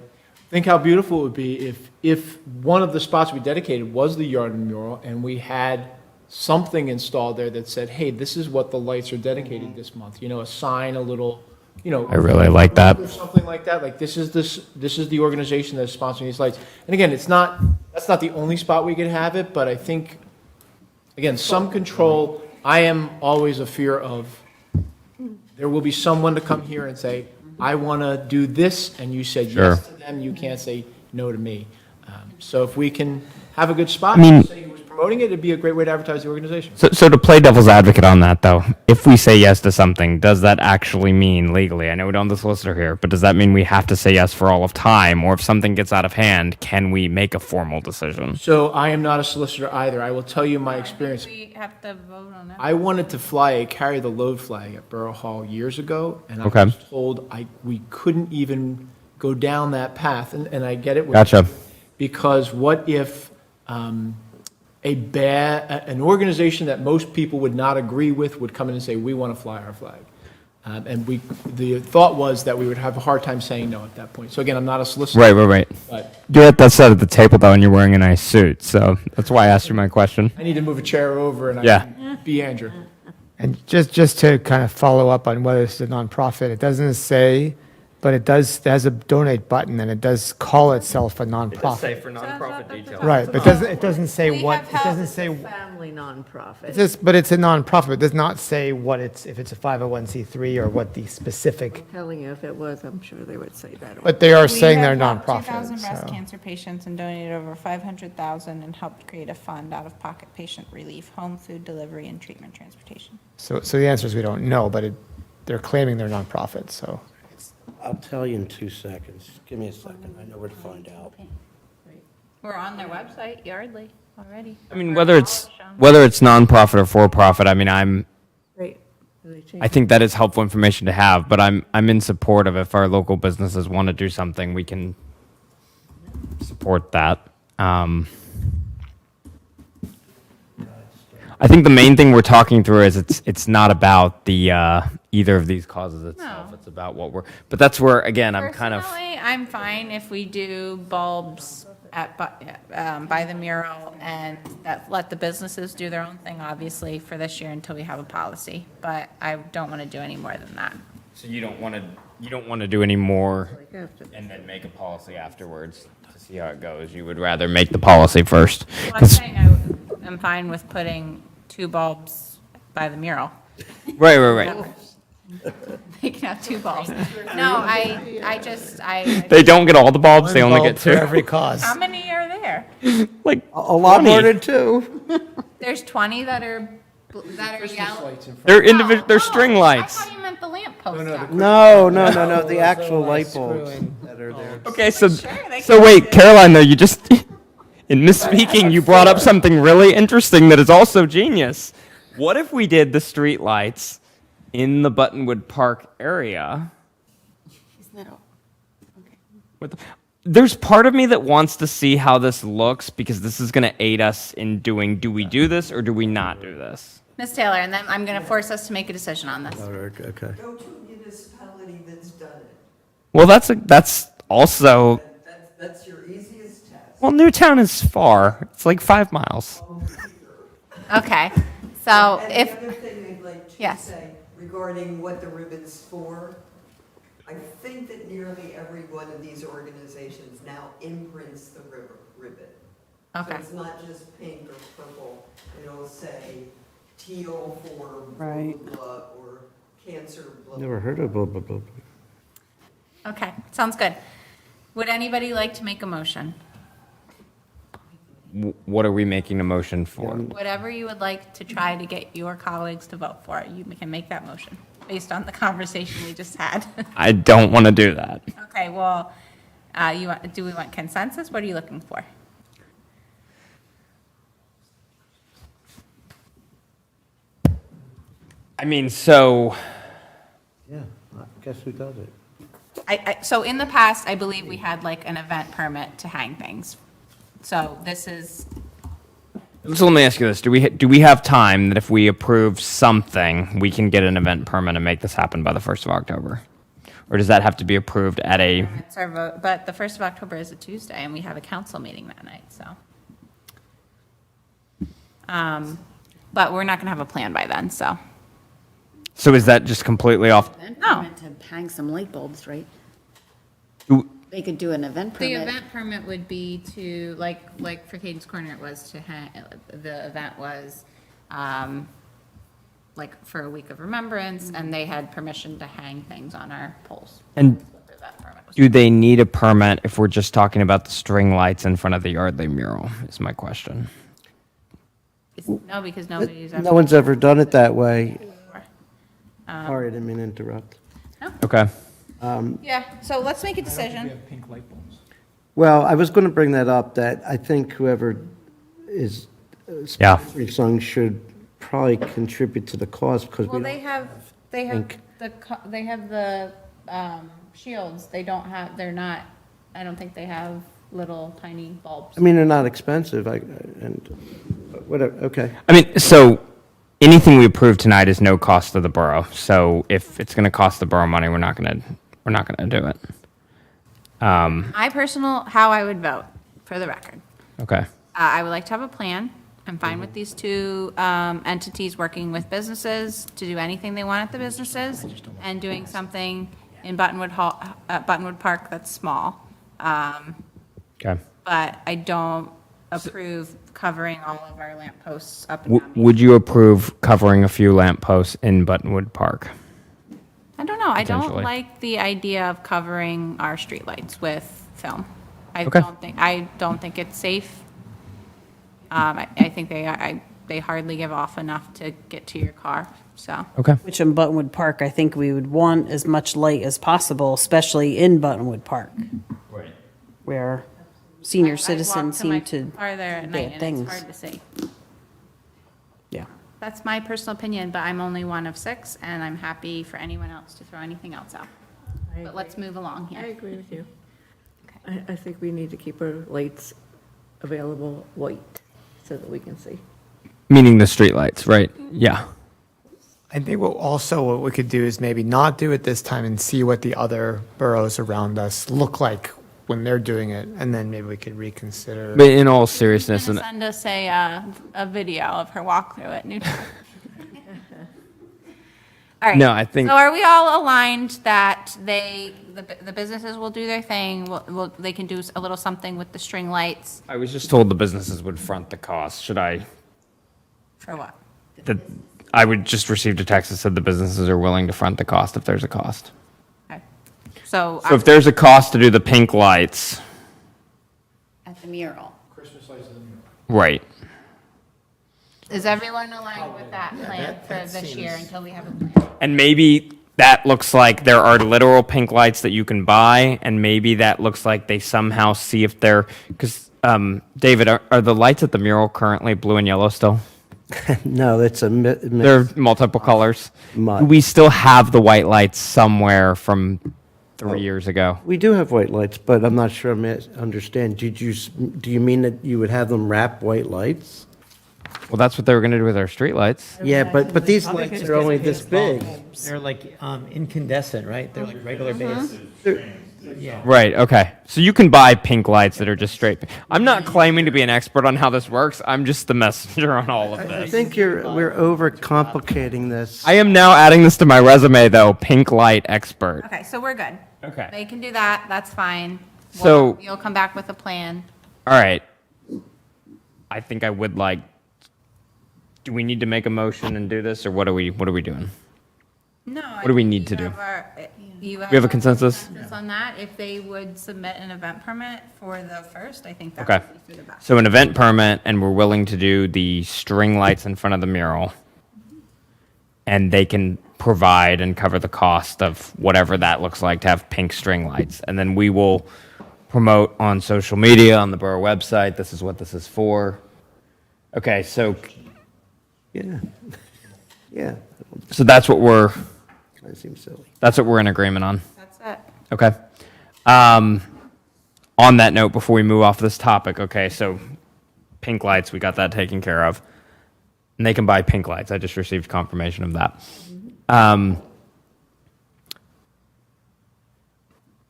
think how beautiful it would be if one of the spots we dedicated was the Yardley mural, and we had something installed there that said, hey, this is what the lights are dedicated this month, a sign, a little, I really like that. or something like that, like, this is the organization that's sponsoring these lights. And again, that's not the only spot we could have it, but I think, again, some control. I am always a fear of, there will be someone to come here and say, I want to do this, and you said Sure. yes to them, you can't say no to me. So if we can have a good spot, I mean- say who's promoting it, it'd be a great way to advertise the organization. So to play devil's advocate on that, though, if we say yes to something, does that actually mean legally? I know we don't have the solicitor here, but does that mean we have to say yes for all of time? Or if something gets out of hand, can we make a formal decision? So I am not a solicitor either. I will tell you my experience. We have to vote on that. I wanted to fly a carry the load flag at Borough Hall years ago, and I Okay. was told we couldn't even go down that path, and I get it. Gotcha. Because what if an organization that most people would not agree with would come in and say, we want to fly our flag? And the thought was that we would have a hard time saying no at that point. So again, I'm not a solicitor. Right. But You're at that side of the table, though, and you're wearing a nice suit, so that's why I asked you my question. I need to move a chair over and I Yeah. can be Andrew. And just to kind of follow up on whether it's a nonprofit, it doesn't say, but it has a donate button, and it does call itself a nonprofit. for nonprofit details. Right, but it doesn't say We what, have it held- doesn't say, Family nonprofit. but it's a nonprofit. It does not say what if it's a 501c3 or what the specific, I'm telling you, if it was, I'm sure they would say that. but they are We saying they're have helped nonprofit. 2,000 breast so. cancer patients and donated over 500,000 and helped create a fund out-of-pocket patient relief, home food delivery, and treatment transportation. So the answer is we don't know, but they're claiming they're nonprofit, so. I'll tell you in 2 seconds. Give me a second. I know where to find out. We're on their website, Yardley, already. I mean, whether it's nonprofit or for-profit, I mean, Great. Really changed. I think that is helpful information to have, but I'm in support of if our local businesses want to do something, we can support that. I think the main thing we're talking through is it's not about the either of these causes itself. No. It's about what we're. But that's where again I'm kind of. Personally, I'm fine if we do bulbs by the mural and let the businesses do their own thing, obviously, for this year until we have a policy. But I don't want to do any more than that. So you don't want to do any more Like after this. and then make a policy afterwards to see how it goes. You would rather make the policy first. Well, I'm saying I'm fine with putting 2 bulbs by the mural. Right. They can have 2 bulbs. No, I They don't get all the bulbs. They One only bulb get for 2. every cause. how many are there? Like A lot 20. more than 2. There's 20 that are yellow. Lights in front. They're individual. They're string lights. I thought you meant the lamp post. No, the actual light bulbs that are there. Okay, so they so wait, Caroline, though you just in misspeaking, you brought up something really interesting that is also genius. What if we did the street lights in the Buttonwood Park area? Isn't that all? There's part of me that wants to see how this looks because this is going to aid us in doing. Do we do this or do we not do this? Ms. Taylor, and then I'm going to force us to make a decision on this. Okay. Go to a municipality that's done it. Well, that's also. That's your easiest test. Well, Newtown is far. It's like 5 miles. Okay, so And if, the other thing I'd like to Yes. say regarding what the ribbon's for, I think that nearly every one of these organizations now imprints the ribbon. okay. So it's not just pink or purple, it'll say teal for Right. blah, blah, or cancer, blah, blah. Never heard of blah, blah, blah. Okay, sounds good. Would anybody like to make a motion? What are we making a motion for? Whatever you would like to try to get your colleagues to vote for, you can make that motion based on the conversation we just had. I don't want to do that. Okay, well, do we want consensus? What are you looking for? I mean, so Yeah, I guess who does it? So in the past, I believe we had like an event permit to hang things. So this is, so let me ask you this: Do we have time that if we approve something, we can get an event permit and make this happen by the 1st of October, or does that have to be approved at a? it's our vote, but the 1st of October is a Tuesday and we have a council meeting that night, so. But we're not going to have a plan by then, so. So is that just completely off? Event No. permit to hang some light bulbs, right? Do- They could do an event The permit. event permit would be to, like for Katie's Corner, it was to hang, the event was, like for a week of remembrance, and they had permission to hang things on our poles. And That's what the event permit was. do they need a permit if we're just talking about the string lights in front of the Yardley mural? Is my question. No, because nobody's ever. No one's ever done it that way. Sorry, I didn't mean to interrupt. Okay. Yeah, so let's make a We decision. have pink light bulbs. Well, I was going to bring that up, that I think whoever is Yeah. sponsoring something should probably contribute to the cause, because we Well, don't. they have Pink. the shields, they don't have, they're not, I don't think they have little tiny bulbs. I mean, they're not expensive, and whatever, okay. I mean, so anything we approve tonight is no cost to the borough. So if it's going to cost the borough money, we're not going to do it. How I would vote, for the record. Okay. I would like to have a plan. I'm fine with these two entities working with businesses to do anything they want at the businesses and doing something in Buttonwood Park that's small. Okay. But I don't approve covering all of our lampposts up and down. Would you approve covering a few lampposts in Buttonwood Park? I don't know. I don't Potentially. like the idea of covering our streetlights with film. I Okay. don't think it's safe. I think they hardly give off enough to get to your car, so. Okay. Which in Buttonwood Park, I think we would want as much light as possible, especially in Buttonwood Park. Right. Where senior I walk citizens to my seem to car there at night get and it's things. hard to see. Yeah. That's my personal opinion, but I'm only one of 6, and I'm happy for anyone else to throw anything else out. But let's move along I here. agree with you. I think we need to keep our lights available white so that we can see. Meaning the streetlights, right? Yeah. I think what we could do is maybe not do it this time and see what the other boroughs around us look like when they're doing it, and then maybe we could reconsider. But in all seriousness, Gonna send us a video of her walkthrough at Newton. All right. No, I think- So are we all aligned that the businesses will do their thing, they can do a little something with the string lights? I was just told the businesses would front the cost. Should I? For what? I would just received a text that said the businesses are willing to front the cost if there's a cost. Okay. So So if there's a cost to do the pink lights, At the mural. Christmas lights in the middle. right? is everyone aligned with that plan for this year until we have a plan? And maybe that looks like there are literal pink lights that you can buy, and maybe that looks like they somehow see if they're, because, David, are the lights at the mural currently blue and yellow still? No, it's a They're multiple colors. Mud. We still have the white lights somewhere from 3 years ago. We do have white lights, but I'm not sure I understand. Do you mean that you would have them wrap white lights? Well, that's what they were going to do with our street lights. Yeah, but these lights are only this big. They're like incandescent, right? They're like regular base. Yeah. Right, okay. So you can buy pink lights that are just straight. I'm not claiming to be an expert on how this works. I'm just the messenger on all of I this. think we're overcomplicating this. I am now adding this to my resume, though, pink light expert. Okay, so we're good. Okay. They can do that, that's fine. So- You'll come back with a plan. All right. I think I would like, do we need to make a motion and do this, or what are we doing? No. What do we need to do? We have a consensus? On that, if they would submit an event permit for the first, I think that Okay. would be for the best. So an event permit, and we're willing to do the string lights in front of the mural. And they can provide and cover the cost of whatever that looks like to have pink string lights. And then we will promote on social media, on the borough website, this is what this is for. Okay, so Yeah. Yeah. that's what we're, Kind of seems silly. that's what we're in agreement on. That's it. Okay. On that note, before we move off this topic, okay, so pink lights, we got that taken care of. And they can buy pink lights. I just received confirmation of that.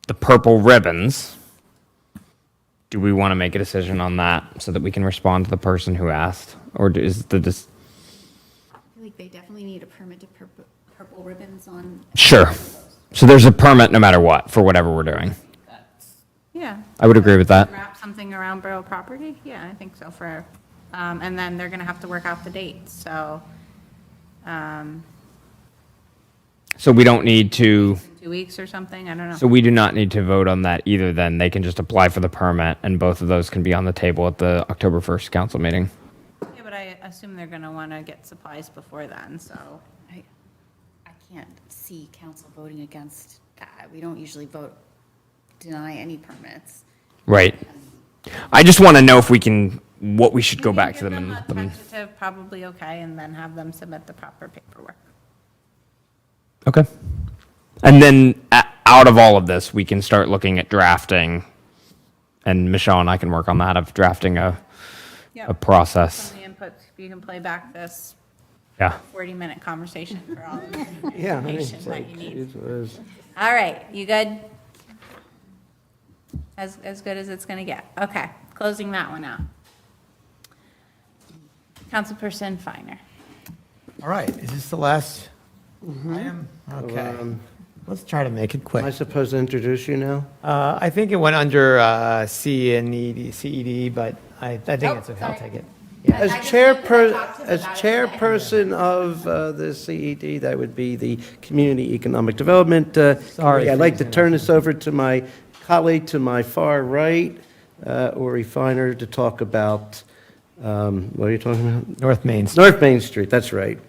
The purple ribbons, do we want to make a decision on that so that we can respond to the person who asked? Or is the just I feel like they definitely need a permit to purple ribbons on. Sure. So there's a permit no matter what for whatever we're doing. Yeah. I would agree with that. Wrap something around borough property? Yeah, I think so for, and then they're gonna have to work out the dates, so, So we don't need to, 2 weeks or something, I don't know. so we do not need to vote on that either then. They can just apply for the permit and both of those can be on the table at the October 1st council meeting. Yeah, but I assume they're gonna wanna get supplies before then, so. I can't see council voting against that. We don't usually deny any permits. Right. I just want to know if we can, what we should go back to Give them and a let them. tentative, probably okay, and then have them submit the proper paperwork. Okay. And then out of all of this, we can start looking at drafting, and Michelle and I can work on that of drafting a Yep. process. Some of the inputs, if you can play back this Yeah. 40-minute conversation for all of the Yeah. I mean, information it's that like, you need. it is. All right, you good? As good as it's gonna get. Okay, closing that one out. Councilperson Finer. All right, is this the last item? Okay. Let's try to make it Am I quick. supposed to introduce you now? I think it went under C and CED, but I think Oh, it's okay. sorry. I'll take it. As I just know that I talked to them as about it today. chairperson of the CED, that would be the Community Economic Development Sorry Committee. I'd for like to using turn this over to my colleague to my far right, Ori Finer, to talk about, what are you talking about? North Main Street. North Main Street, that's right.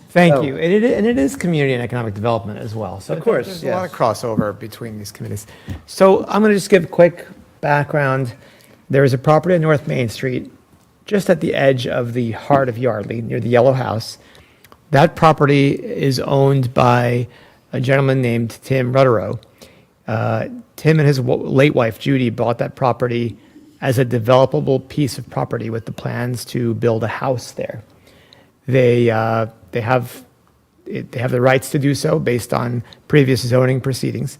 Thank So- you. And it is community and economic development as well. So Of course, there's a lot of yes. crossover between these committees. So I'm going to just give a quick background. There is a property on North Main Street, just at the edge of the heart of Yardley, near the Yellow House. That property is owned by a gentleman named Tim Rutterow. Tim and his late wife, Judy, bought that property as a developable piece of property with the plans to build a house there. They have the rights to do so based on previous zoning proceedings.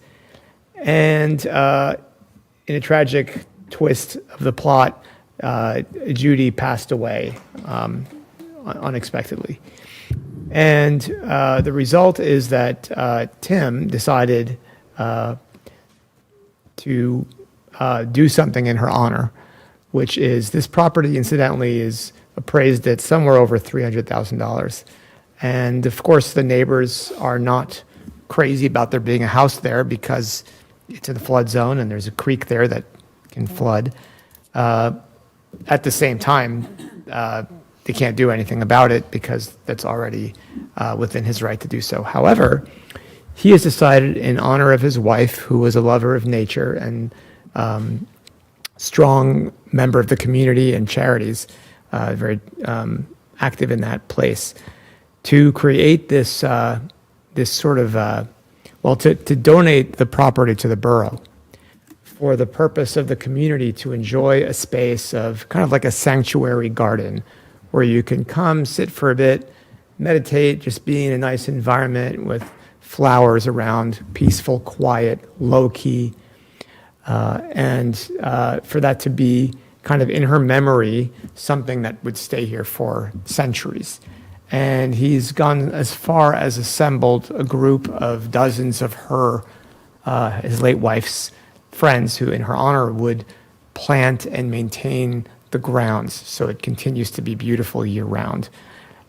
And in a tragic twist of the plot, Judy passed away unexpectedly. And the result is that Tim decided to do something in her honor, which is this property, incidentally, is appraised at somewhere over $300,000. And of course, the neighbors are not crazy about there being a house there because it's in the flood zone and there's a creek there that can flood. At the same time, they can't do anything about it because that's already within his right to do so. However, he has decided, in honor of his wife, who was a lover of nature and strong member of the community and charities, very active in that place, to create this this sort of to donate the property to the borough for the purpose of the community to enjoy a space of kind of like a sanctuary garden where you can come, sit for a bit, meditate, just be in a nice environment with flowers around, peaceful, quiet, low-key, and for that to be kind of in her memory, something that would stay here for centuries. And he's gone as far as assembled a group of dozens of his late wife's friends who, in her honor, would plant and maintain the grounds so it continues to be beautiful year-round.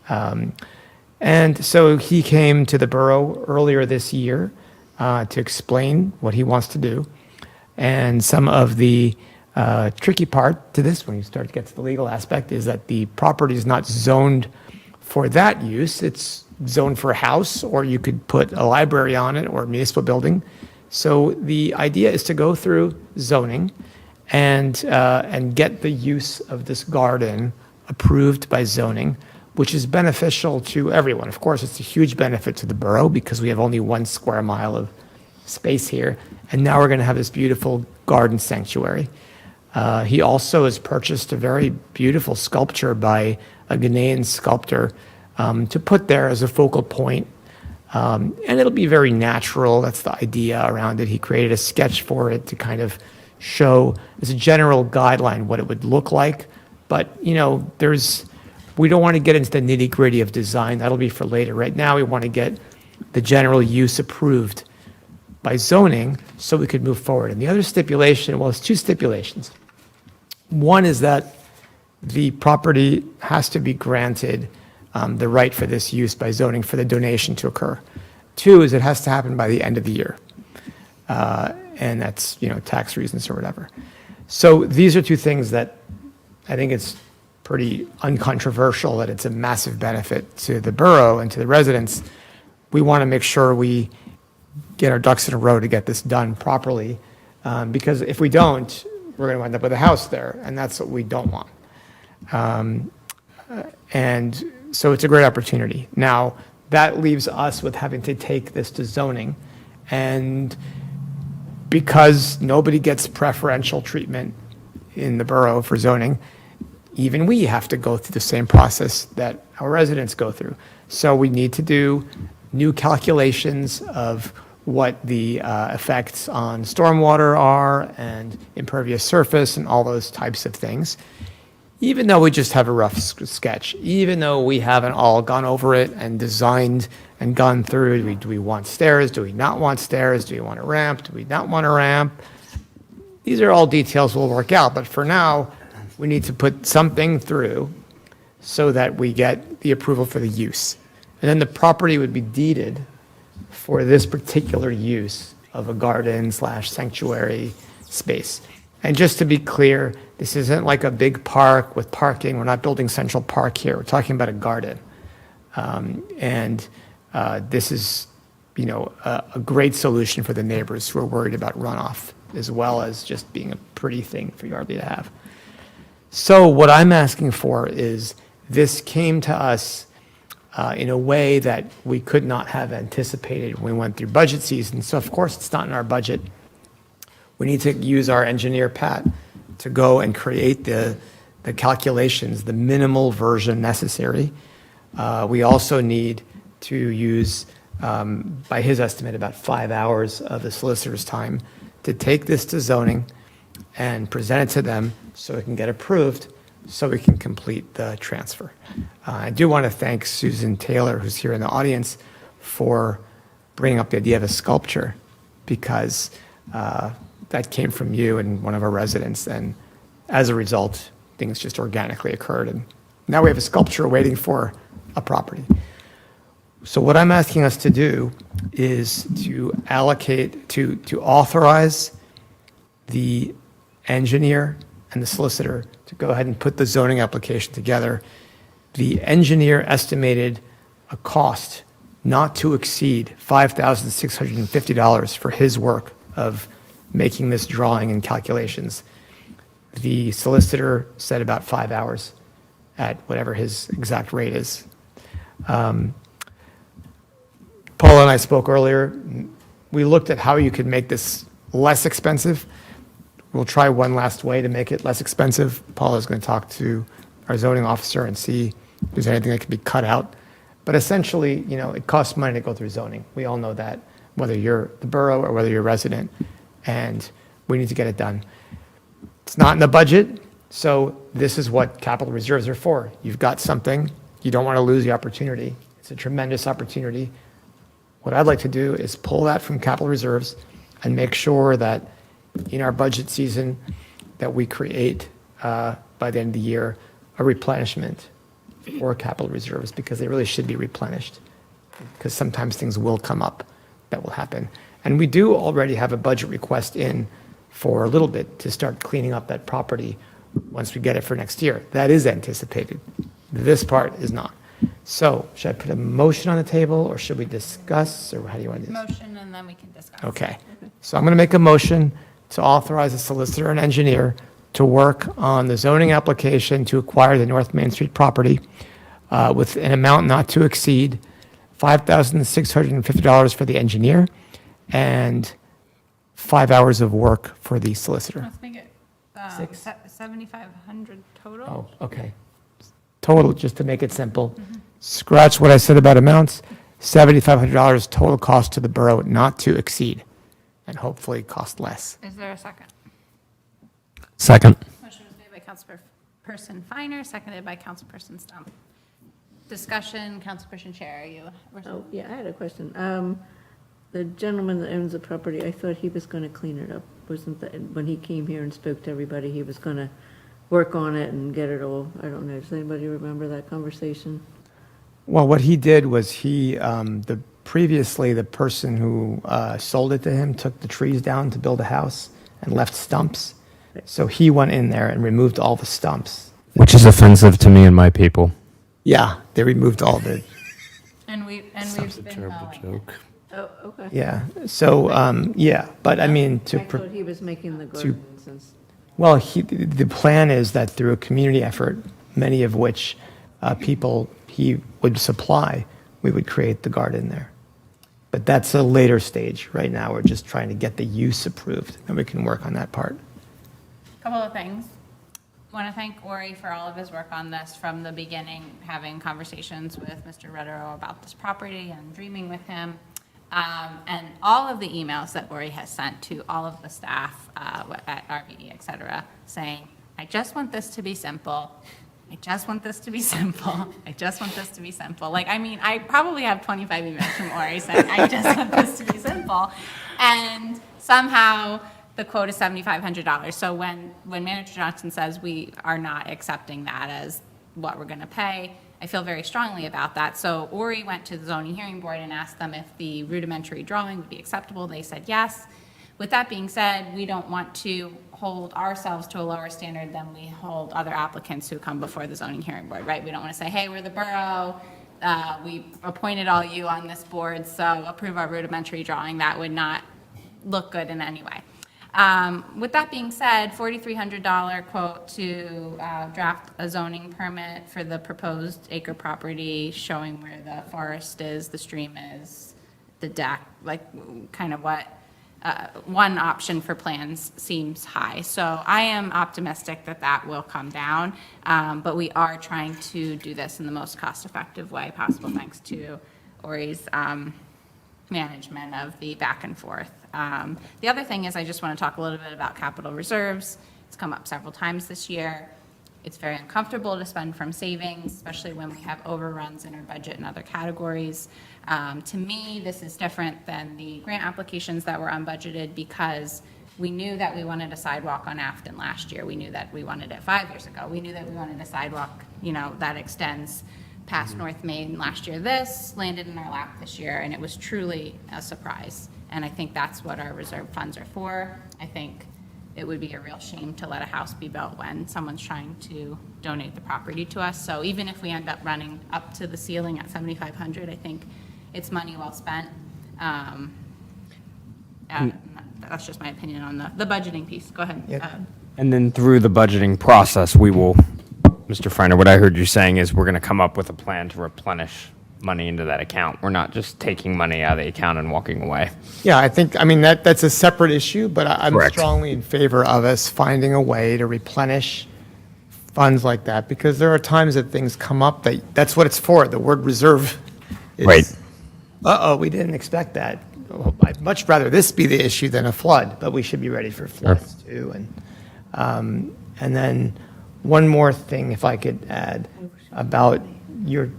And so he came to the borough earlier this year to explain what he wants to do. And some of the tricky part to this, when you start to get to the legal aspect, is that the property is not zoned for that use. It's zoned for a house, or you could put a library on it or a municipal building. So the idea is to go through zoning and get the use of this garden approved by zoning, which is beneficial to everyone. Of course, it's a huge benefit to the borough because we have only 1 square mile of space here, and now we're going to have this beautiful garden sanctuary. He also has purchased a very beautiful sculpture by a Ghanaian sculptor to put there as a focal point. And it'll be very natural. That's the idea around it. He created a sketch for it to kind of show as a general guideline what it would look like. But, you know, we don't want to get into the nitty-gritty of design. That'll be for later. Right now, we want to get the general use approved by zoning so we could move forward. And the other stipulation, well, it's 2 stipulations. One is that the property has to be granted the right for this use by zoning for the donation to occur. 2 is it has to happen by the end of the year. And that's, tax reasons or whatever. So these are 2 things that I think it's pretty uncontroversial that it's a massive benefit to the borough and to the residents. We want to make sure we get our ducks in a row to get this done properly, because if we don't, we're going to wind up with a house there, and that's what we don't want. And so it's a great opportunity. Now, that leaves us with having to take this to zoning, and because nobody gets preferential treatment in the borough for zoning, even we have to go through the same process that our residents go through. So we need to do new calculations of what the effects on stormwater are and impervious surface and all those types of things. Even though we just have a rough sketch, even though we haven't all gone over it and designed and gone through, do we want stairs? Do we not want stairs? Do we want a ramp? Do we not want a ramp? These are all details we'll work out, but for now, we need to put something through so that we get the approval for the use. And then the property would be deeded for this particular use of a garden/sanctuary space. And just to be clear, this isn't like a big park with parking. We're not building Central Park here. We're talking about a garden. This is, a great solution for the neighbors who are worried about runoff, as well as just being a pretty thing for Yardley to have. So what I'm asking for is, this came to us in a way that we could not have anticipated when we went through budget season. So of course, it's not in our budget. We need to use our engineer, Pat, to go and create the calculations, the minimal version necessary. We also need to use, by his estimate, about 5 hours of the solicitor's time to take this to zoning and present it to them so it can get approved, so we can complete the transfer. I do want to thank Susan Taylor, who's here in the audience, for bringing up the idea of a sculpture, because that came from you and one of our residents, and as a result, things just organically occurred, and now we have a sculpture waiting for a property. So what I'm asking us to do is to allocate, to authorize the engineer and the solicitor to go ahead and put the zoning application together. The engineer estimated a cost not to exceed $5,650 for his work of making this drawing and calculations. The solicitor said about 5 hours at whatever his exact rate is. Paula and I spoke earlier. We looked at how you could make this less expensive. We'll try one last way to make it less expensive. Paula's going to talk to our zoning officer and see if there's anything that can be cut out. But essentially, it costs money to go through zoning. We all know that, whether you're the borough or whether you're a resident, and we need to get it done. It's not in the budget, so this is what capital reserves are for. You've got something, you don't want to lose the opportunity. It's a tremendous opportunity. What I'd like to do is pull that from capital reserves and make sure that in our budget season that we create, by the end of the year, a replenishment for capital reserves, because they really should be replenished, because sometimes things will come up that will happen. And we do already have a budget request in for a little bit to start cleaning up that property once we get it for next year. That is anticipated. This part is not. So should I put a motion on the table, or should we discuss, or how do you want to do this? Motion, and then we can discuss. Okay. So I'm going to make a motion to authorize a solicitor and engineer to work on the zoning application to acquire the North Main Street property with an amount not to exceed $5,650 for the engineer and 5 hours of work for the solicitor. Let's make it 7,500 total. Oh, okay. Total, just to make it simple. Scratch what I said about amounts. $7,500 total cost to the borough, not to exceed, and hopefully cost less. Is there a second? Second. Motion was made by Councilperson Finer, seconded by Councilperson Stump. Discussion, Councilperson Chair, are you? Oh, yeah, I had a question. The gentleman that owns the property, I thought he was going to clean it up. Wasn't that, when he came here and spoke to everybody, he was going to work on it and get it all, I don't know, does anybody remember that conversation? Well, what he did was previously the person who sold it to him took the trees down to build a house and left stumps. So he went in there and removed all the stumps. Which is offensive to me and my people. Yeah, they removed all the, And we've been mowing. Oh, okay. yeah. So, yeah, but I mean, I thought he was making the garden since. well, the plan is that through a community effort, many of which people he would supply, we would create the garden there. But that's a later stage. Right now, we're just trying to get the use approved, and we can work on that part. Couple of things. want to thank Ori for all of his work on this from the beginning, having conversations with Mr. Redero about this property and dreaming with him. And all of the emails that Ori has sent to all of the staff at RVE, et cetera, saying, I just want this to be simple. I just want this to be simple. I just want this to be simple. Like, I mean, I probably have 25 emails from Ori saying, I just want this to be simple. And somehow the quote is $7,500. So when Manager Johnson says we are not accepting that as what we're going to pay, I feel very strongly about that. So Ori went to the zoning hearing board and asked them if the rudimentary drawing would be acceptable. They said yes. With that being said, we don't want to hold ourselves to a lower standard than we hold other applicants who come before the zoning hearing board, right? We don't want to say, hey, we're the borough, we appointed all you on this board, so approve our rudimentary drawing. That would not look good in any way. With that being said, $4,300 quote to draft a zoning permit for the proposed acre property showing where the forest is, the stream is, the deck, like kind of what one option for plans seems high. So I am optimistic that that will come down, but we are trying to do this in the most cost-effective way possible thanks to Ori's management of the back and forth. The other thing is I just want to talk a little bit about capital reserves. It's come up several times this year. It's very uncomfortable to spend from savings, especially when we have overruns in our budget and other categories. To me, this is different than the grant applications that were unbudgeted because we knew that we wanted a sidewalk on Afton last year. We knew that we wanted it 5 years ago. We knew that we wanted a sidewalk, that extends past North Main last year. This landed in our lap this year, and it was truly a surprise. And I think that's what our reserve funds are for. I think it would be a real shame to let a house be built when someone's trying to donate the property to us. So even if we end up running up to the ceiling at $7,500, I think it's money well spent. That's just my opinion on the budgeting piece. Go ahead. And then through the budgeting process, we will, Mr. Freiner, what I heard you saying is we're going to come up with a plan to replenish money into that account. We're not just taking money out of the account and walking away. Yeah, that's a separate issue, but I'm Correct. strongly in favor of us finding a way to replenish funds like that, because there are times that things come up that's what it's for. The word reserve is, Right. we didn't expect that. I'd much rather this be the issue than a flood, but we should be ready for floods too. And then one more thing, if I could add, about your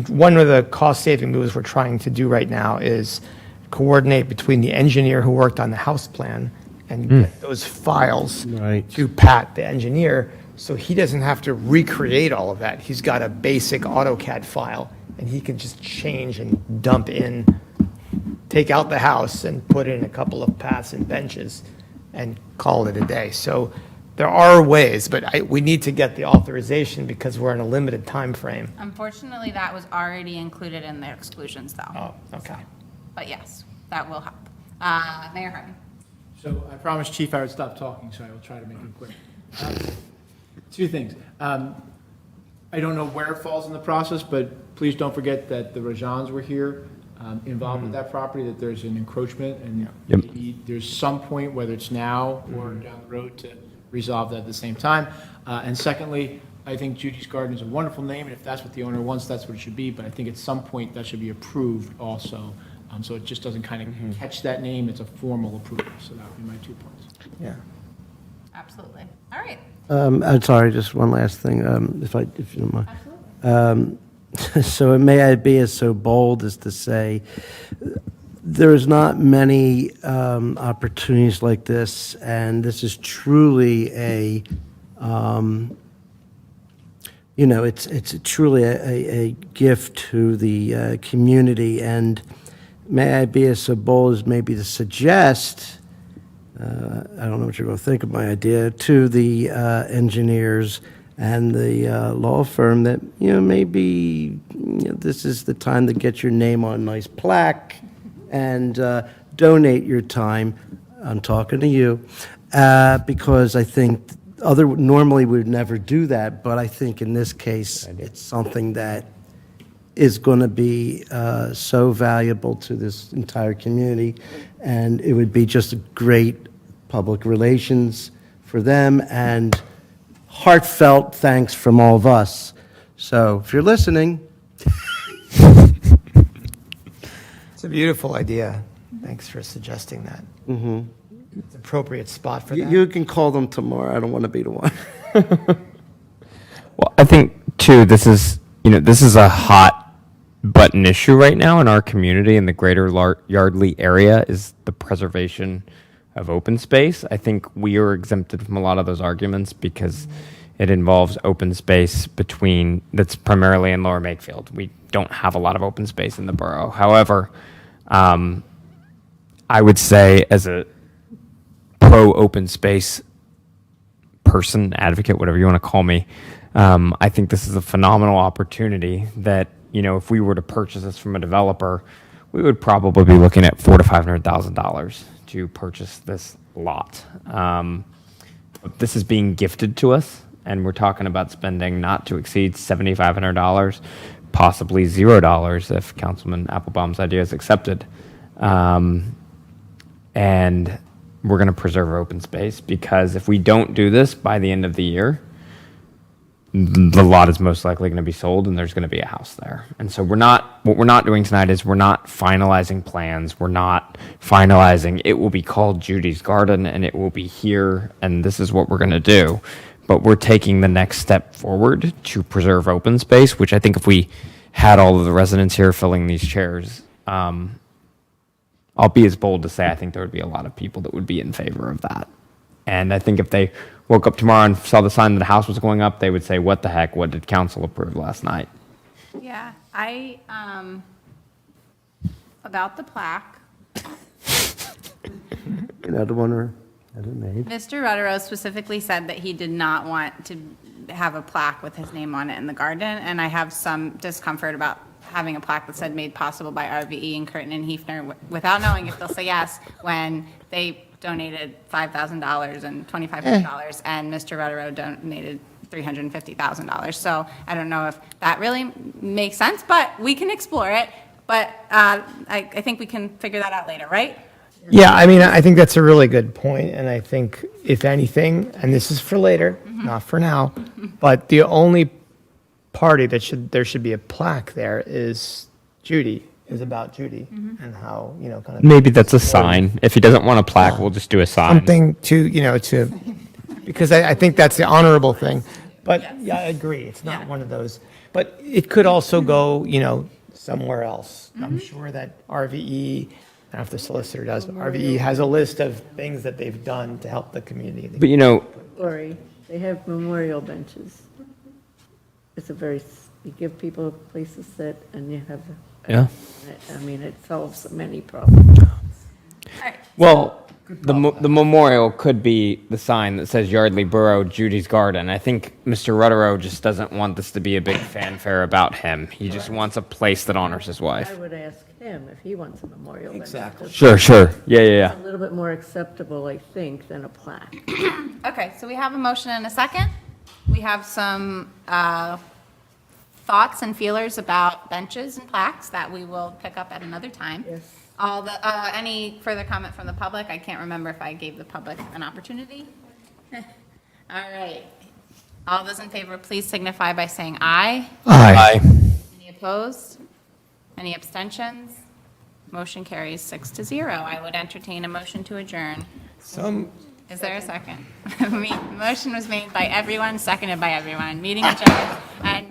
one of the cost-saving moves we're trying to do right now is coordinate between the engineer who worked on the house plan and get those files to Pat, the engineer, so he doesn't have to recreate all of that. He's got a basic AutoCAD file, and he can just change and dump in, take out the house and put in a couple of paths and benches and call it a day. So there are ways, but we need to get the authorization because we're in a limited time frame. Unfortunately, that was already included in the exclusions, though. Oh, okay. But yes, that will help. Mayor Harden. So I promised Chief I would stop talking, so I will try to make it quick. Two things. I don't know where it falls in the process, but please don't forget that the Rajans were here involved with that property, that there's an encroachment, and maybe there's some point, whether it's now or down the road, to resolve that at the same time. And secondly, I think Judy's Garden is a wonderful name, and if that's what the owner wants, that's what it should be, but I think at some point that should be approved also. So it just doesn't kind of catch that name, it's a formal approval. So that would be my 2 points. Yeah. Absolutely. All right. I'm sorry, just one last thing, if you don't mind. Absolutely. So may I be as so bold as to say, there's not many opportunities like this, and this is truly it's truly a gift to the community. And may I be as so bold as maybe to suggest, I don't know what you're going to think of my idea, to the engineers and the law firm that, maybe this is the time to get your name on a nice plaque and donate your time. I'm talking to you, because I think normally we would never do that, but I think in this case, it's something that is going to be so valuable to this entire community, and it would be just a great public relations for them, and heartfelt thanks from all of us. So if you're listening, It's a beautiful idea. Thanks for suggesting that. It's an appropriate spot for that. you can call them tomorrow. I don't want to be the one. Well, I think too, this is a hot button issue right now in our community in the greater Yardley area is the preservation of open space. I think we are exempted from a lot of those arguments because it involves open space that's primarily in Lower Makefield. We don't have a lot of open space in the borough. However, I would say as a pro-open space person, advocate, whatever you want to call me, I think this is a phenomenal opportunity that, if we were to purchase this from a developer, we would probably be looking at $400,000 to $500,000 to purchase this lot. This is being gifted to us, and we're talking about spending not to exceed $7,500, possibly $0 if Councilman Applebaum's idea is accepted. And we're going to preserve open space because if we don't do this by the end of the year, the lot is most likely going to be sold and there's going to be a house there. And so what we're not doing tonight is we're not finalizing plans. We're not finalizing, it will be called Judy's Garden and it will be here and this is what we're going to do. But we're taking the next step forward to preserve open space, which I think if we had all of the residents here filling these chairs, I'll be as bold to say I think there would be a lot of people that would be in favor of that. And I think if they woke up tomorrow and saw the sign that the house was going up, they would say, what the heck, what did council approve last night? Yeah, about the plaque, Another one or other made. Mr. Rutterow specifically said that he did not want to have a plaque with his name on it in the garden, and I have some discomfort about having a plaque that said made possible by RVE and Curtin and Hefner without knowing if they'll say yes when they donated $5,000 and $2,500 and Mr. Rutterow donated $350,000. So I don't know if that really makes sense, but we can explore it. But I think we can figure that out later, right? Yeah, I mean, I think that's a really good point, and I think if anything, and this is for later, not for now, but the only party that there should be a plaque there is Judy, is about Judy, and how, kind of. Maybe that's a sign. If he doesn't want a plaque, we'll just do a sign. Something to, because I think that's the honorable thing. But yeah, I agree, it's not one of those. But it could also go, somewhere else. I'm sure that RVE, I don't know if the solicitor does, but RVE has a list of things that they've done to help the community. But Lori, they have memorial benches. It's you give people a place to sit and you have, I mean, it solves many problems. Well, the memorial could be the sign that says Yardley Borough, Judy's Garden. I think Mr. Rutterow just doesn't want this to be a big fanfare about him. He just wants a place that honors his wife. I would ask him if he wants a memorial bench. Exactly. Sure. Yeah. A little bit more acceptable, I think, than a plaque. Okay, so we have a motion and a second. We have some thoughts and feelers about benches and plaques that we will pick up at another time. Yes. Any further comment from the public? I can't remember if I gave the public an opportunity. All right. All those in favor, please signify by saying aye. Aye. Any opposed? Any abstentions? Motion carries 6-0. I would entertain a motion to adjourn. Is there a second? Motion was made by everyone, seconded by everyone. Meeting adjourned at